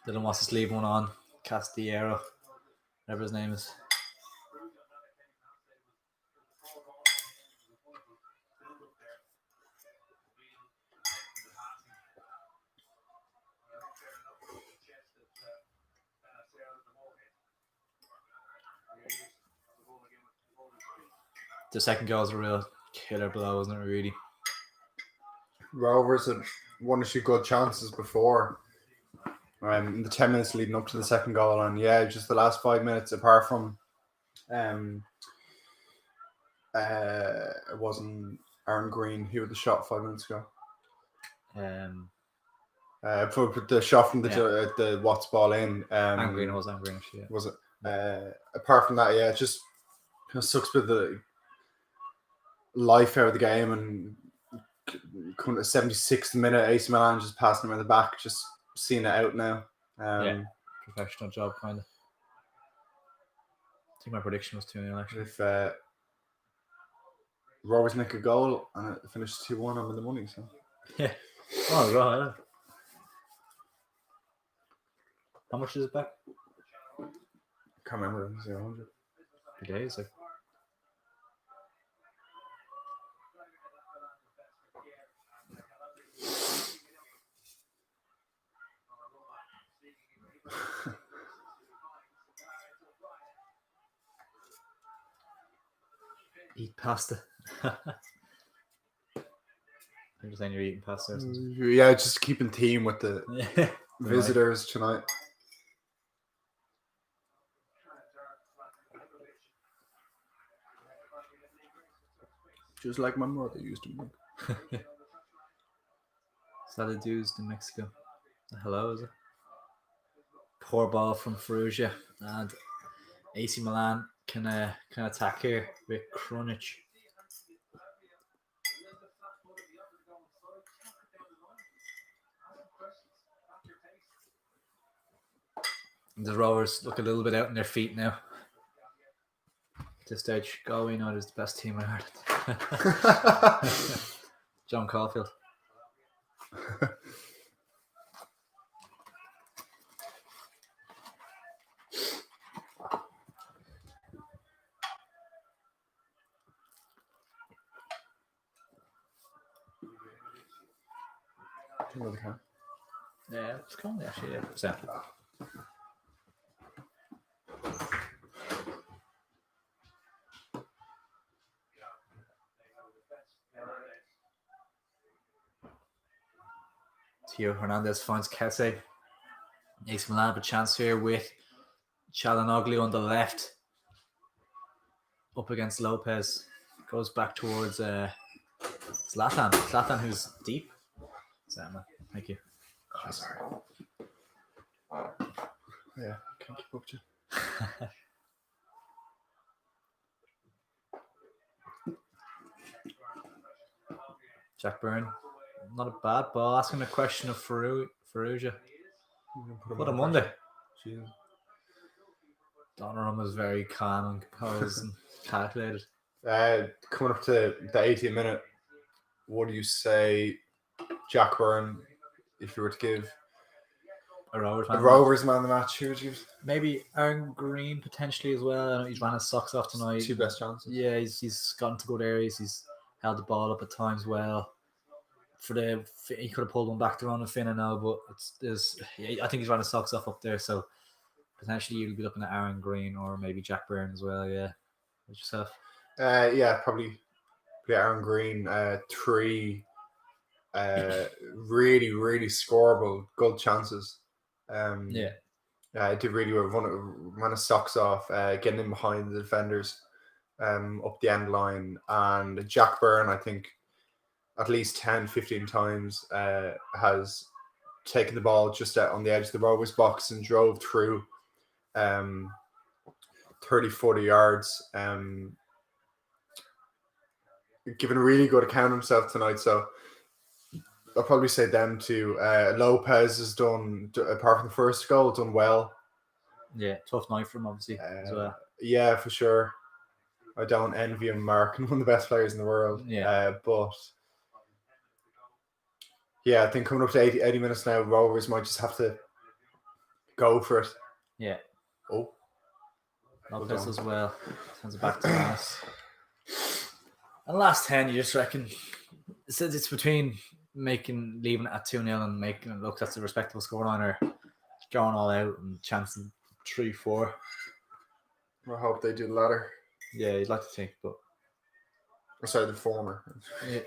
Dylan wants to leave one on. Castillero, whatever his name is. The second goal was a real killer blow, wasn't it, really? Rovers had one or two good chances before. In the 10 minutes leading up to the second goal, and just the last 5 minutes, apart from it wasn't Aaron Green who had the shot 5 minutes ago. For the shot from the Watts ball in. Aaron Green was Aaron Green, actually. Yeah. Was it? Apart from that, it just sucks with the life out of the game, and coming to the 76th minute, AC Milan just passing him in the back, just seeing it out now. Professional job, kind of. I think my prediction was 2-0, actually. If Rovers nick a goal and it finishes 2-1, I'm in the money. So yeah. Oh, right. How much is it back? Can't remember. It was 100. Good days, like. Eat pasta. I'm just saying you're eating pasta. Yeah, just keeping theme with the visitors tonight. Just like my mother used to make. Saludos to Mexico. Hello, is it? Poor ball from Ferrugia, and AC Milan can attack here with Krunic. The Rovers look a little bit out on their feet now. At this stage, Galway United is the best team in Ireland. John Caulfield. Yeah, it's coming actually. Yeah, so. Theo Hernandez finds Kelsey. AC Milan have a chance here with Çalhanoğlu on the left. Up against Lopez. Goes back towards Zlatan. Zlatan, who's deep. Sam, thank you. Oh, sorry. Yeah, can't keep up to Jack Byrne. Not a bad ball. Asking a question of Ferrugia. Put him under. Donnarumma was very calm and composed and calculated. Coming up to the 80th minute, what do you say, Jack Byrne, if you were to give a Rovers man of the match? Who would you give? Maybe Aaron Green potentially as well. I know he's ran his socks off tonight. Two best chances. Yeah, he's gotten to good areas. He's held the ball up at times well. He could have pulled one back to run with Finn now, but I think he's run his socks off up there. So potentially you'll be looking at Aaron Green or maybe Jack Byrne as well. Yeah, with yourself. Probably Aaron Green. 3 really, really scoreable, good chances. I did really well. Run his socks off, getting in behind the defenders, up the end line. And Jack Byrne, I think, at least 10, 15 times has taken the ball just out on the edge of the Rovers box and drove through 30, 40 yards. Given a really good account of himself tonight. So I'll probably say them too. Lopez has done, apart from the first goal, done well. Yeah, tough night for him, obviously, as well. Yeah, for sure. I don't envy him, Mark, one of the best players in the world. Yeah. But yeah, I think coming up to 80 minutes now, Rovers might just have to go for it. Yeah. Oh. Lopez as well. Sends it back to us. And last 10, you just reckon it's between leaving it at 2-0 and making it look that's a respectable scoreline, or going all out and chancing 3-4. I hope they do the latter. Yeah, you'd like to think, but sorry, the former. Yeah.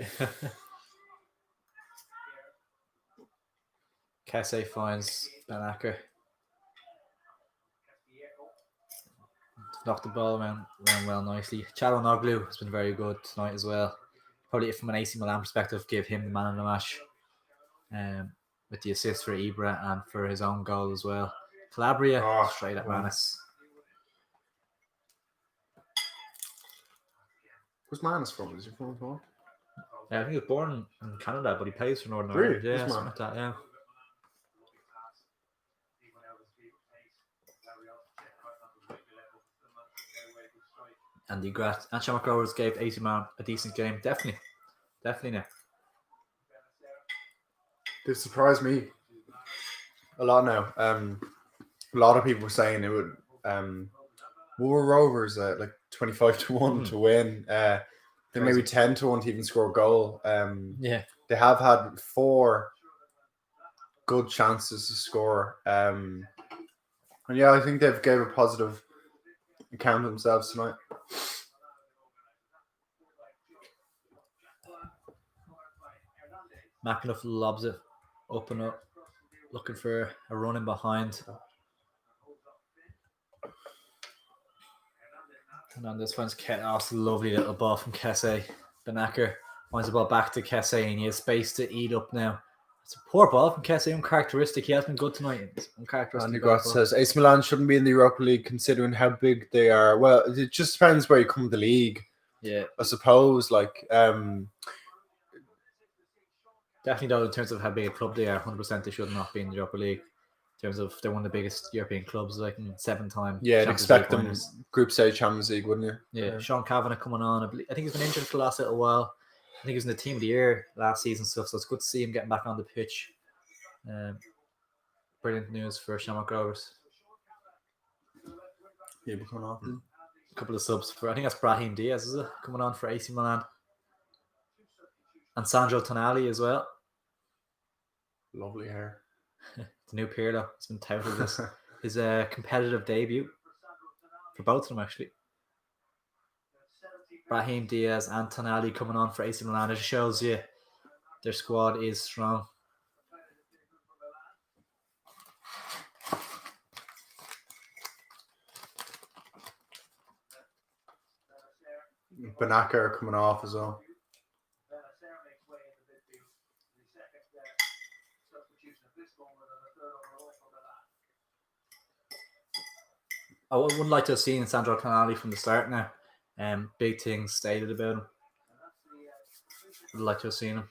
Kesse finds Ben Acker. Knocked the ball around well nicely. Çalhanoğlu has been very good tonight as well. Probably from an AC Milan perspective, give him the man of the match. With the assist for Ibra and for his own goal as well. Calabria straight at Manis. Where's Manis from? Is he from Toronto? Yeah, I think he was born in Canada, but he plays for Northern Ireland. Really? Yeah, something like that, yeah. And Shamrock Rovers gave AC Milan a decent game. Definitely now. They surprised me a lot now. A lot of people were saying it would. Were Rovers like 25-1 to win? Then maybe 10-1 to even score a goal. They have had 4 good chances to score. And yeah, I think they've gave a positive account of themselves tonight. McAnuff lobs it up and up, looking for a run in behind. And then this finds Kesse. Lovely little ball from Kesse. Ben Acker finds the ball back to Kesse, and he has space to eat up now. It's a poor ball from Kesse, uncharacteristic. He has been good tonight. It's uncharacteristic. Andy Gott says AC Milan shouldn't be in the Europa League considering how big they are. Well, it just depends where you come to the league. Yeah. I suppose, like... Definitely, though, in terms of how big a club they are, 100% they should not be in the Europa League. In terms of they're one of the biggest European clubs, like in 7-time. Yeah, I'd expect them group stage Champions League, wouldn't you? Yeah, Sean Kavanagh coming on. I think he's been injured for the last little while. I think he was in the team of the year last season stuff, so it's good to see him getting back on the pitch. Brilliant news for Shamrock Rovers. Yeah, we're coming off. A couple of subs for, I think that's Brahim Diaz, is it? Coming on for AC Milan. And Sandro Tonali as well. Lovely hair. The new Pirlo. It's been touted as his competitive debut for both of them, actually. Brahim Diaz and Tonali coming on for AC Milan. It shows you their squad is strong. Ben Acker coming off as well. I would like to have seen Sandro Tonali from the start now. Big things stated about him. Would like to have seen him.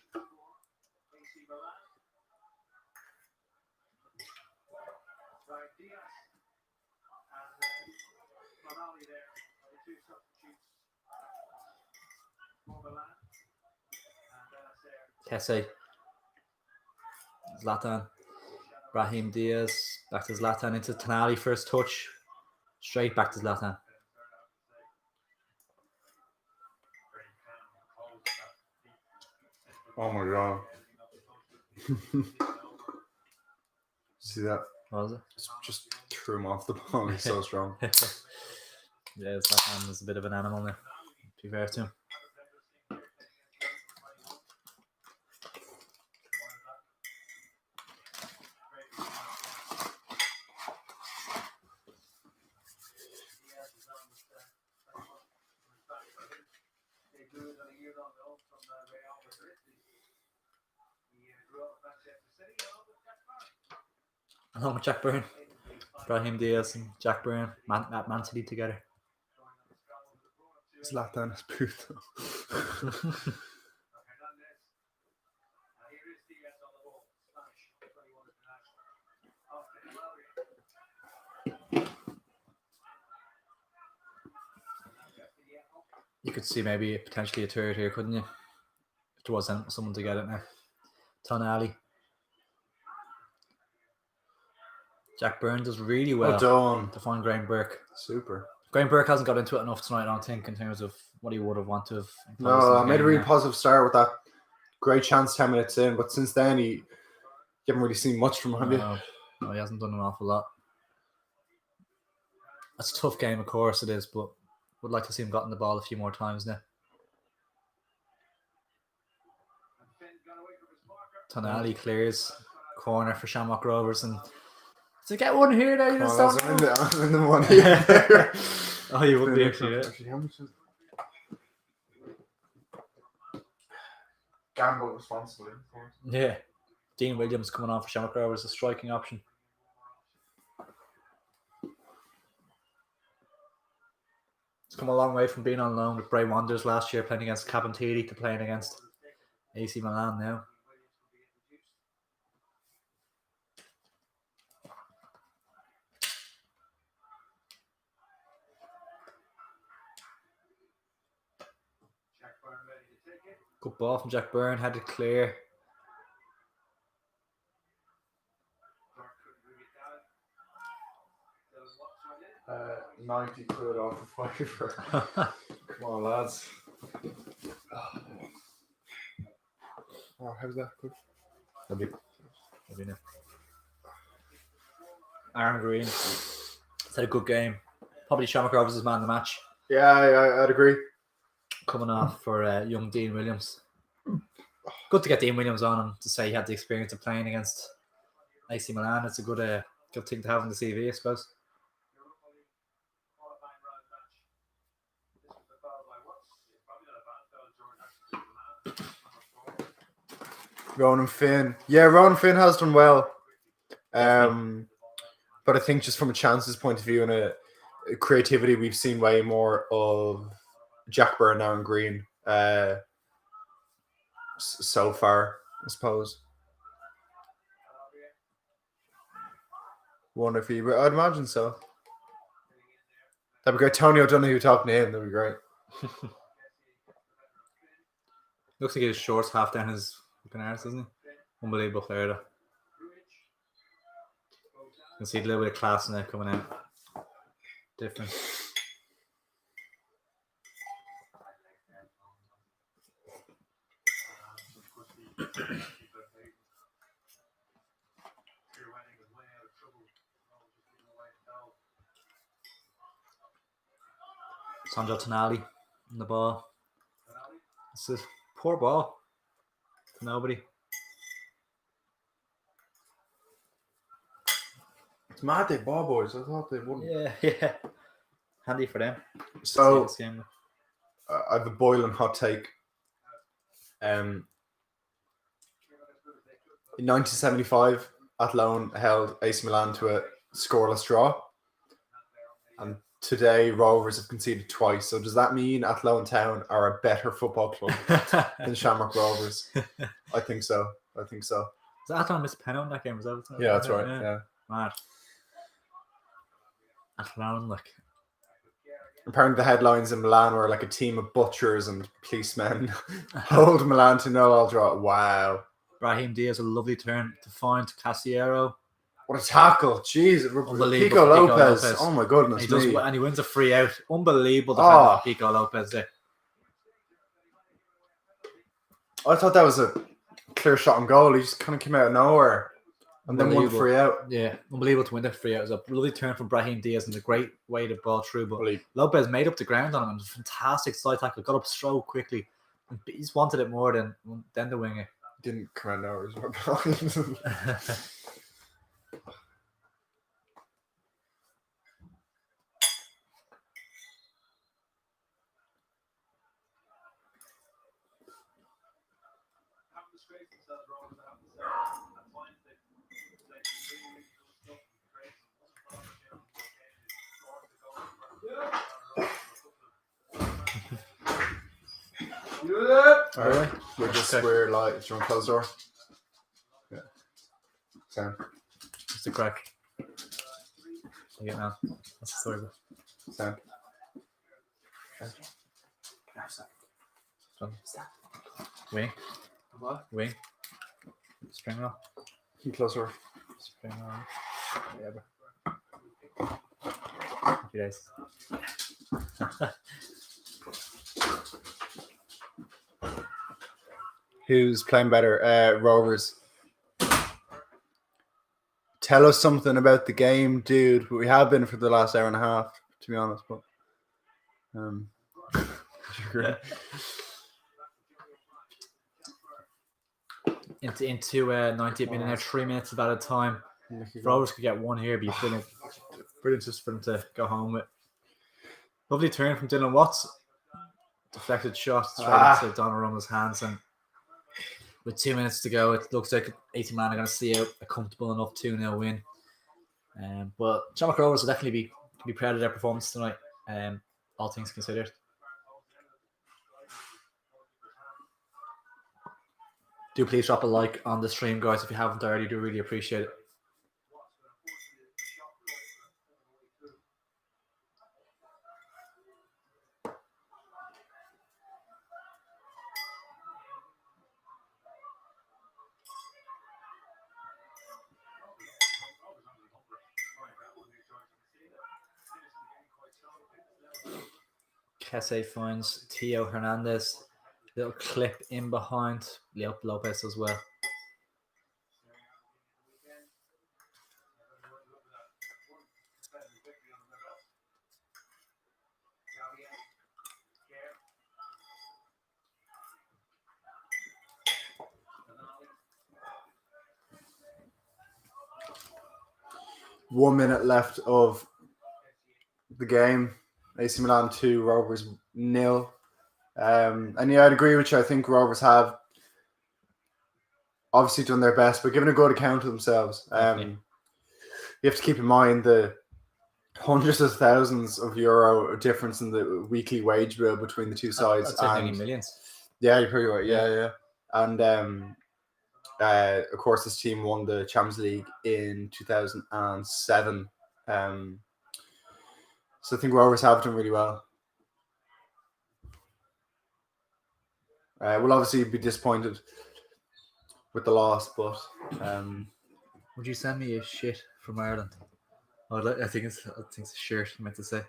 Kesse, Zlatan, Brahim Diaz, back to Zlatan into Tonali, first touch, straight back to Zlatan. Oh my god. See that? What was it? Just threw him off the ball. He's so strong. Yeah, Zlatan is a bit of an animal now. be fair to him. Along with Jack Byrne, Brahim Diaz and Jack Byrne, at Man City together. Zlatan is booth. You could see maybe potentially a third here, couldn't you? If there wasn't someone to get it now. Tonali. Jack Byrne does really well to find Graham Burke. Super. Graham Burke hasn't got into it enough tonight, I don't think, in terms of what he would have wanted to have. No, I made a really positive start with that great chance 10 minutes in, but since then you haven't really seen much from him. No, he hasn't done an awful lot. That's a tough game, of course it is, but would like to see him gotten the ball a few more times now. Tonali clears corner for Shamrock Rovers, and to get one here now, you just I'm in the one here. Oh, you would be actually. How much is gamble responsibly? Yeah, Dean Williams coming on for Shamrock Rovers, a striking option. It's come a long way from being on loan with Bray Wanderers last year, playing against Cabinteely, to playing against AC Milan now. Good ball from Jack Byrne, had it clear. £90 off the fiver. Come on, lads. Oh, how's that? Good. Lovely now. Aaron Green. It's had a good game. Probably Shamrock Rovers' man of the match. Yeah, I'd agree. Coming off for young Dean Williams. Good to get Dean Williams on and to say he had the experience of playing against AC Milan. It's a good thing to have on the CV, I suppose. Ronan Finn. Yeah, Ronan Finn has done well. But I think just from a chances point of view and a creativity, we've seen way more of Jack Byrne now and Green so far, I suppose. Wonder if I'd imagine so. That'd be great. Tony O'Donoghue talking to him, that'd be great. Looks like his shorts half down his fucking arse, doesn't he? Unbelievable player though. You can see a little bit of class in there coming out. Different. Sandro Tonali on the ball. It's a poor ball. Nobody. It's mad they ball boys. I thought they wouldn't. Yeah. Handy for them. So I have a boiling hot take. In 1975, Athlone held AC Milan to a scoreless draw, and today Rovers have conceded twice. So does that mean Athlone Town are a better football club than Shamrock Rovers? I think so. Was Athlone missed a penalty in that game? Was that? Yeah, that's right. Yeah. Mad. Athlone, like. Apparently the headlines in Milan were like a team of butchers and policemen hold Milan to no all draw. Wow. Brahim Diaz, a lovely turn to find Casiero. What a tackle. Jeez. Pico Lopez. Oh my goodness. And he wins a free out. Unbelievable defender Pico Lopez there. I thought that was a clear shot on goal. He just kind of came out of nowhere. And then one free out. Yeah, unbelievable to win that free out. It was a lovely turn from Brahim Diaz and a great way to ball through. But Lopez made up the ground on him and a fantastic side tackle. Got up so quickly. And he's wanted it more than the winger. Didn't command hours. Alright, we're like, do you want to close the door? Yeah. Sound. Just a crack. Yeah, man. That's the story. Sound. Wing. What? Wing. Spring roll. Can you close the door? Spring roll. Yeah, bro. Happy days. Who's playing better? Rovers. Tell us something about the game, dude. We have been for the last hour and a half, to be honest. But into 90th minute now, 3 minutes of added time. Rovers could get one here, be brilliant. Brilliant just for them to go home with. Lovely turn from Dylan Watts. Deflected shot straight into Donnaruma's hands, and with 2 minutes to go, it looks like AC Milan are going to see out a comfortable enough 2-0 win. But Shamrock Rovers will definitely be proud of their performance tonight, all things considered. Do please drop a like on the stream, guys, if you haven't already. Do really appreciate it. Kese finds Tio Hernandez. Little clip in behind Leo Lopez as well. One minute left of the game. AC Milan 2, Rovers 0. And yeah, I'd agree with you. I think Rovers have obviously done their best, but given a good account of themselves. You have to keep in mind the hundreds of thousands of euro difference in the weekly wage bill between the two sides. And millions. Yeah, you're pretty right. Yeah. And of course, this team won the Champions League in 2007. So I think Rovers have done really well. We'll obviously be disappointed with the loss, but would you send me a shit from Ireland? I think it's a shirt. I meant to say.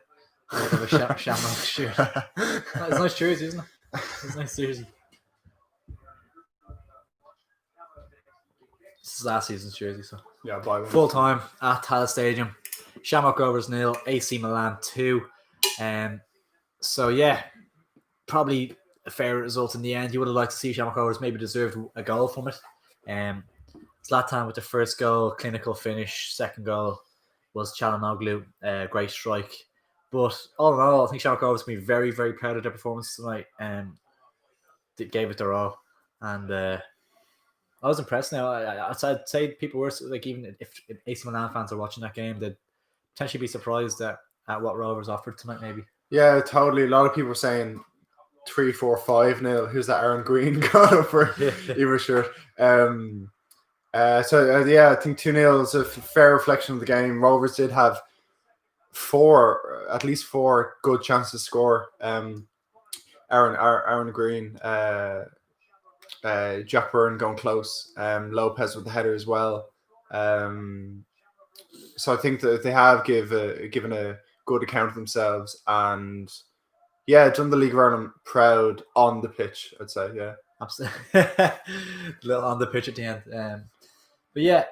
I have a Shamrock shirt. It's a nice jersey, isn't it? It's a nice jersey. This is last season's jersey, so yeah. Full time at Tallaght Stadium. Shamrock Rovers 0, AC Milan 2. So yeah, probably a fair result in the end. You would have liked to see Shamrock Rovers maybe deserved a goal from it. Zlatan with the first goal, clinical finish. Second goal was Çalhanoğlu, great strike. But all in all, I think Shamrock Rovers can be very, very proud of their performance tonight. They gave it their all, and I was impressed. Now, I'd say people were like, even if AC Milan fans are watching that game, they'd potentially be surprised at what Rovers offered tonight. Maybe. Yeah, totally. A lot of people were saying 3-4-5-0. Who's that Aaron Green gone up for? You were sure. I think 2-0 is a fair reflection of the game. Rovers did have at least four good chances to score. Aaron Green, Jack Byrne going close, Lopez with the header as well. So I think that they have given a good account of themselves, and yeah, done the League of Ireland proud on the pitch, I'd say. Yeah, absolutely. A little on the pitch at the end. But yeah,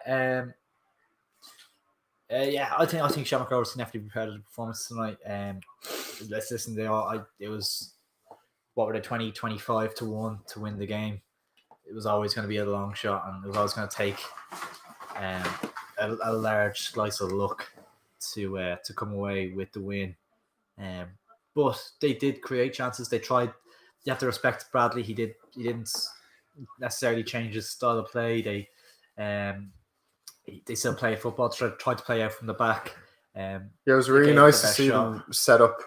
I think Shamrock Rovers can definitely be proud of the performance tonight. Let's listen. It was what were they 25 to 1 to win the game. It was always going to be a long shot, and it was always going to take a large slice of luck to come away with the win. But they did create chances. They tried. You have to respect Bradley. He didn't necessarily change his style of play. They still play football. Tried to play out from the back. It was really nice to see them set up,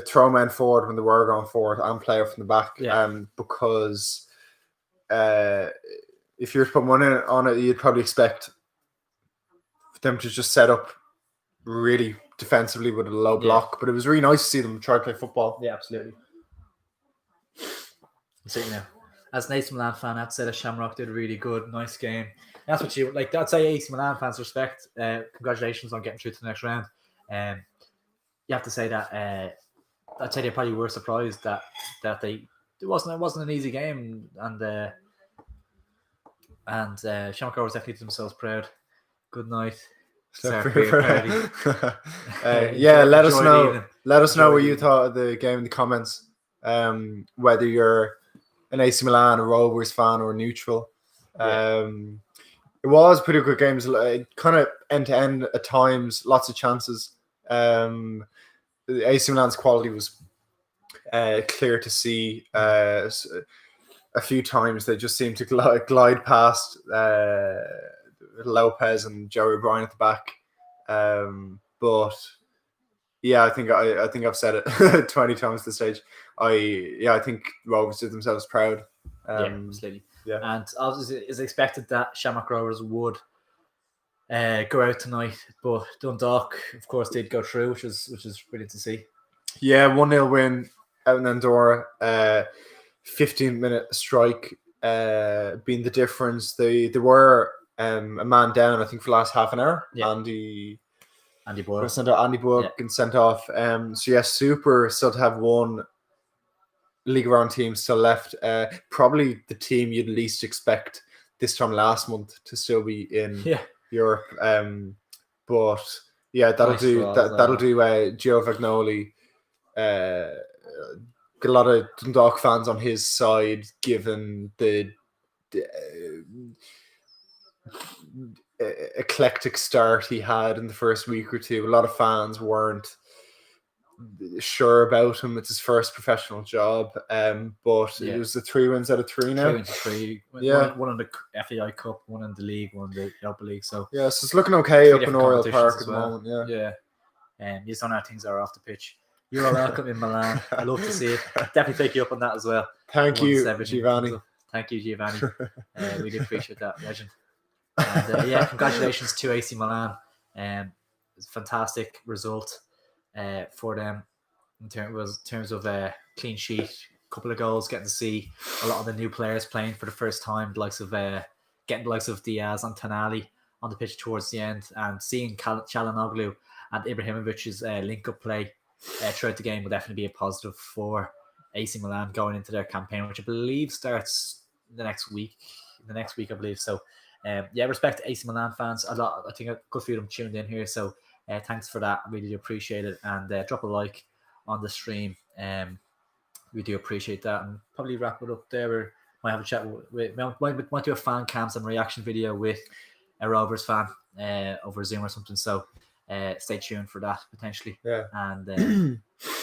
throw men forward when they were going forward and play out from the back. Because if you were to put money on it, you'd probably expect them to just set up really defensively with a low block. But it was really nice to see them try to play football. Yeah, absolutely. See now, as an AC Milan fan, I'd say that Shamrock did a really good, nice game. That's what you like. I'd say AC Milan fans respect. Congratulations on getting through to the next round. You have to say that. I'd say they probably were surprised that it wasn't an easy game, and Shamrock Rovers definitely did themselves proud. Good night. Let us know. Let us know what you thought of the game in the comments. Whether you're an AC Milan, a Rovers fan, or neutral. It was pretty good games, kind of end to end at times, lots of chances. The AC Milan's quality was clear to see. A few times they just seemed to glide past Lopez and Joey O'Brien at the back. But yeah, I think I've said it 20 times at this stage. I think Rovers did themselves proud. Absolutely. Yeah. And it's expected that Shamrock Rovers would go out tonight, but Dundalk, of course, did go through, which is brilliant to see. Yeah, 1-0 win out in Andorra. 15-minute strike being the difference. They were a man down, I think, for the last half an hour. Yeah. Andy Boyle. Andy Boyle and sent off. Super still to have one League of Ireland team still left. Probably the team you'd least expect this time last month to still be in Europe. But yeah, that'll do. That'll do. Gio Vagnoli. Got a lot of Dundalk fans on his side, given the eclectic start he had in the first week or two. A lot of fans weren't sure about him. It's his first professional job, but it was the 3 wins out of 3 now. 3 wins out of 3. One in the FAI Cup, one in the league, one in the Europa League. So so it's looking okay up in Oriel Park at the moment. And these are things that are off the pitch. You are welcome in Milan. I love to see it. Definitely take you up on that as well. Thank you, Giovanni. Thank you, Giovanni. We do appreciate that, legend. And congratulations to AC Milan. It's a fantastic result for them in terms of clean sheet, a couple of goals, getting to see a lot of the new players playing for the first time, getting the likes of Diaz and Tonali on the pitch towards the end, and seeing Çalhanoğlu and Ibrahimovic's link-up play throughout the game will definitely be a positive for AC Milan going into their campaign, which I believe starts the next week. I believe. So, respect to AC Milan fans. A lot. I think a good few of them tuned in here. So, thanks for that. Really do appreciate it. And drop a like on the stream. We do appreciate that. And probably wrap it up there. We might have a chat might do a fan cams and reaction video with a Rovers fan over Zoom or something. So, stay tuned for that potentially. Yeah. And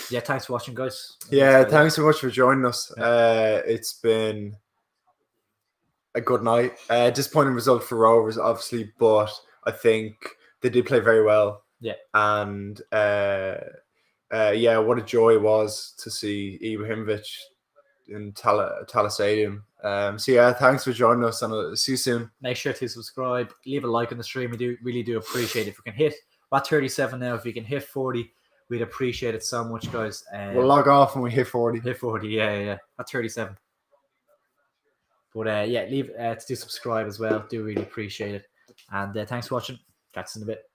thanks for watching, guys. Thanks so much for joining us. It's been a good night. Disappointing result for Rovers, obviously, but I think they did play very well. Yeah. And what a joy it was to see Ibrahimovic in Tala Stadium. Thanks for joining us, and I'll see you soon. Make sure to subscribe, leave a like on the stream. We really do appreciate it. If we can hit, we're at 37 now. If we can hit 40, we'd appreciate it so much, guys. We'll log off when we hit 40. Hit 40, yeah. At 37. But leave to do subscribe as well. Do really appreciate it. And thanks for watching. Catch you in a bit.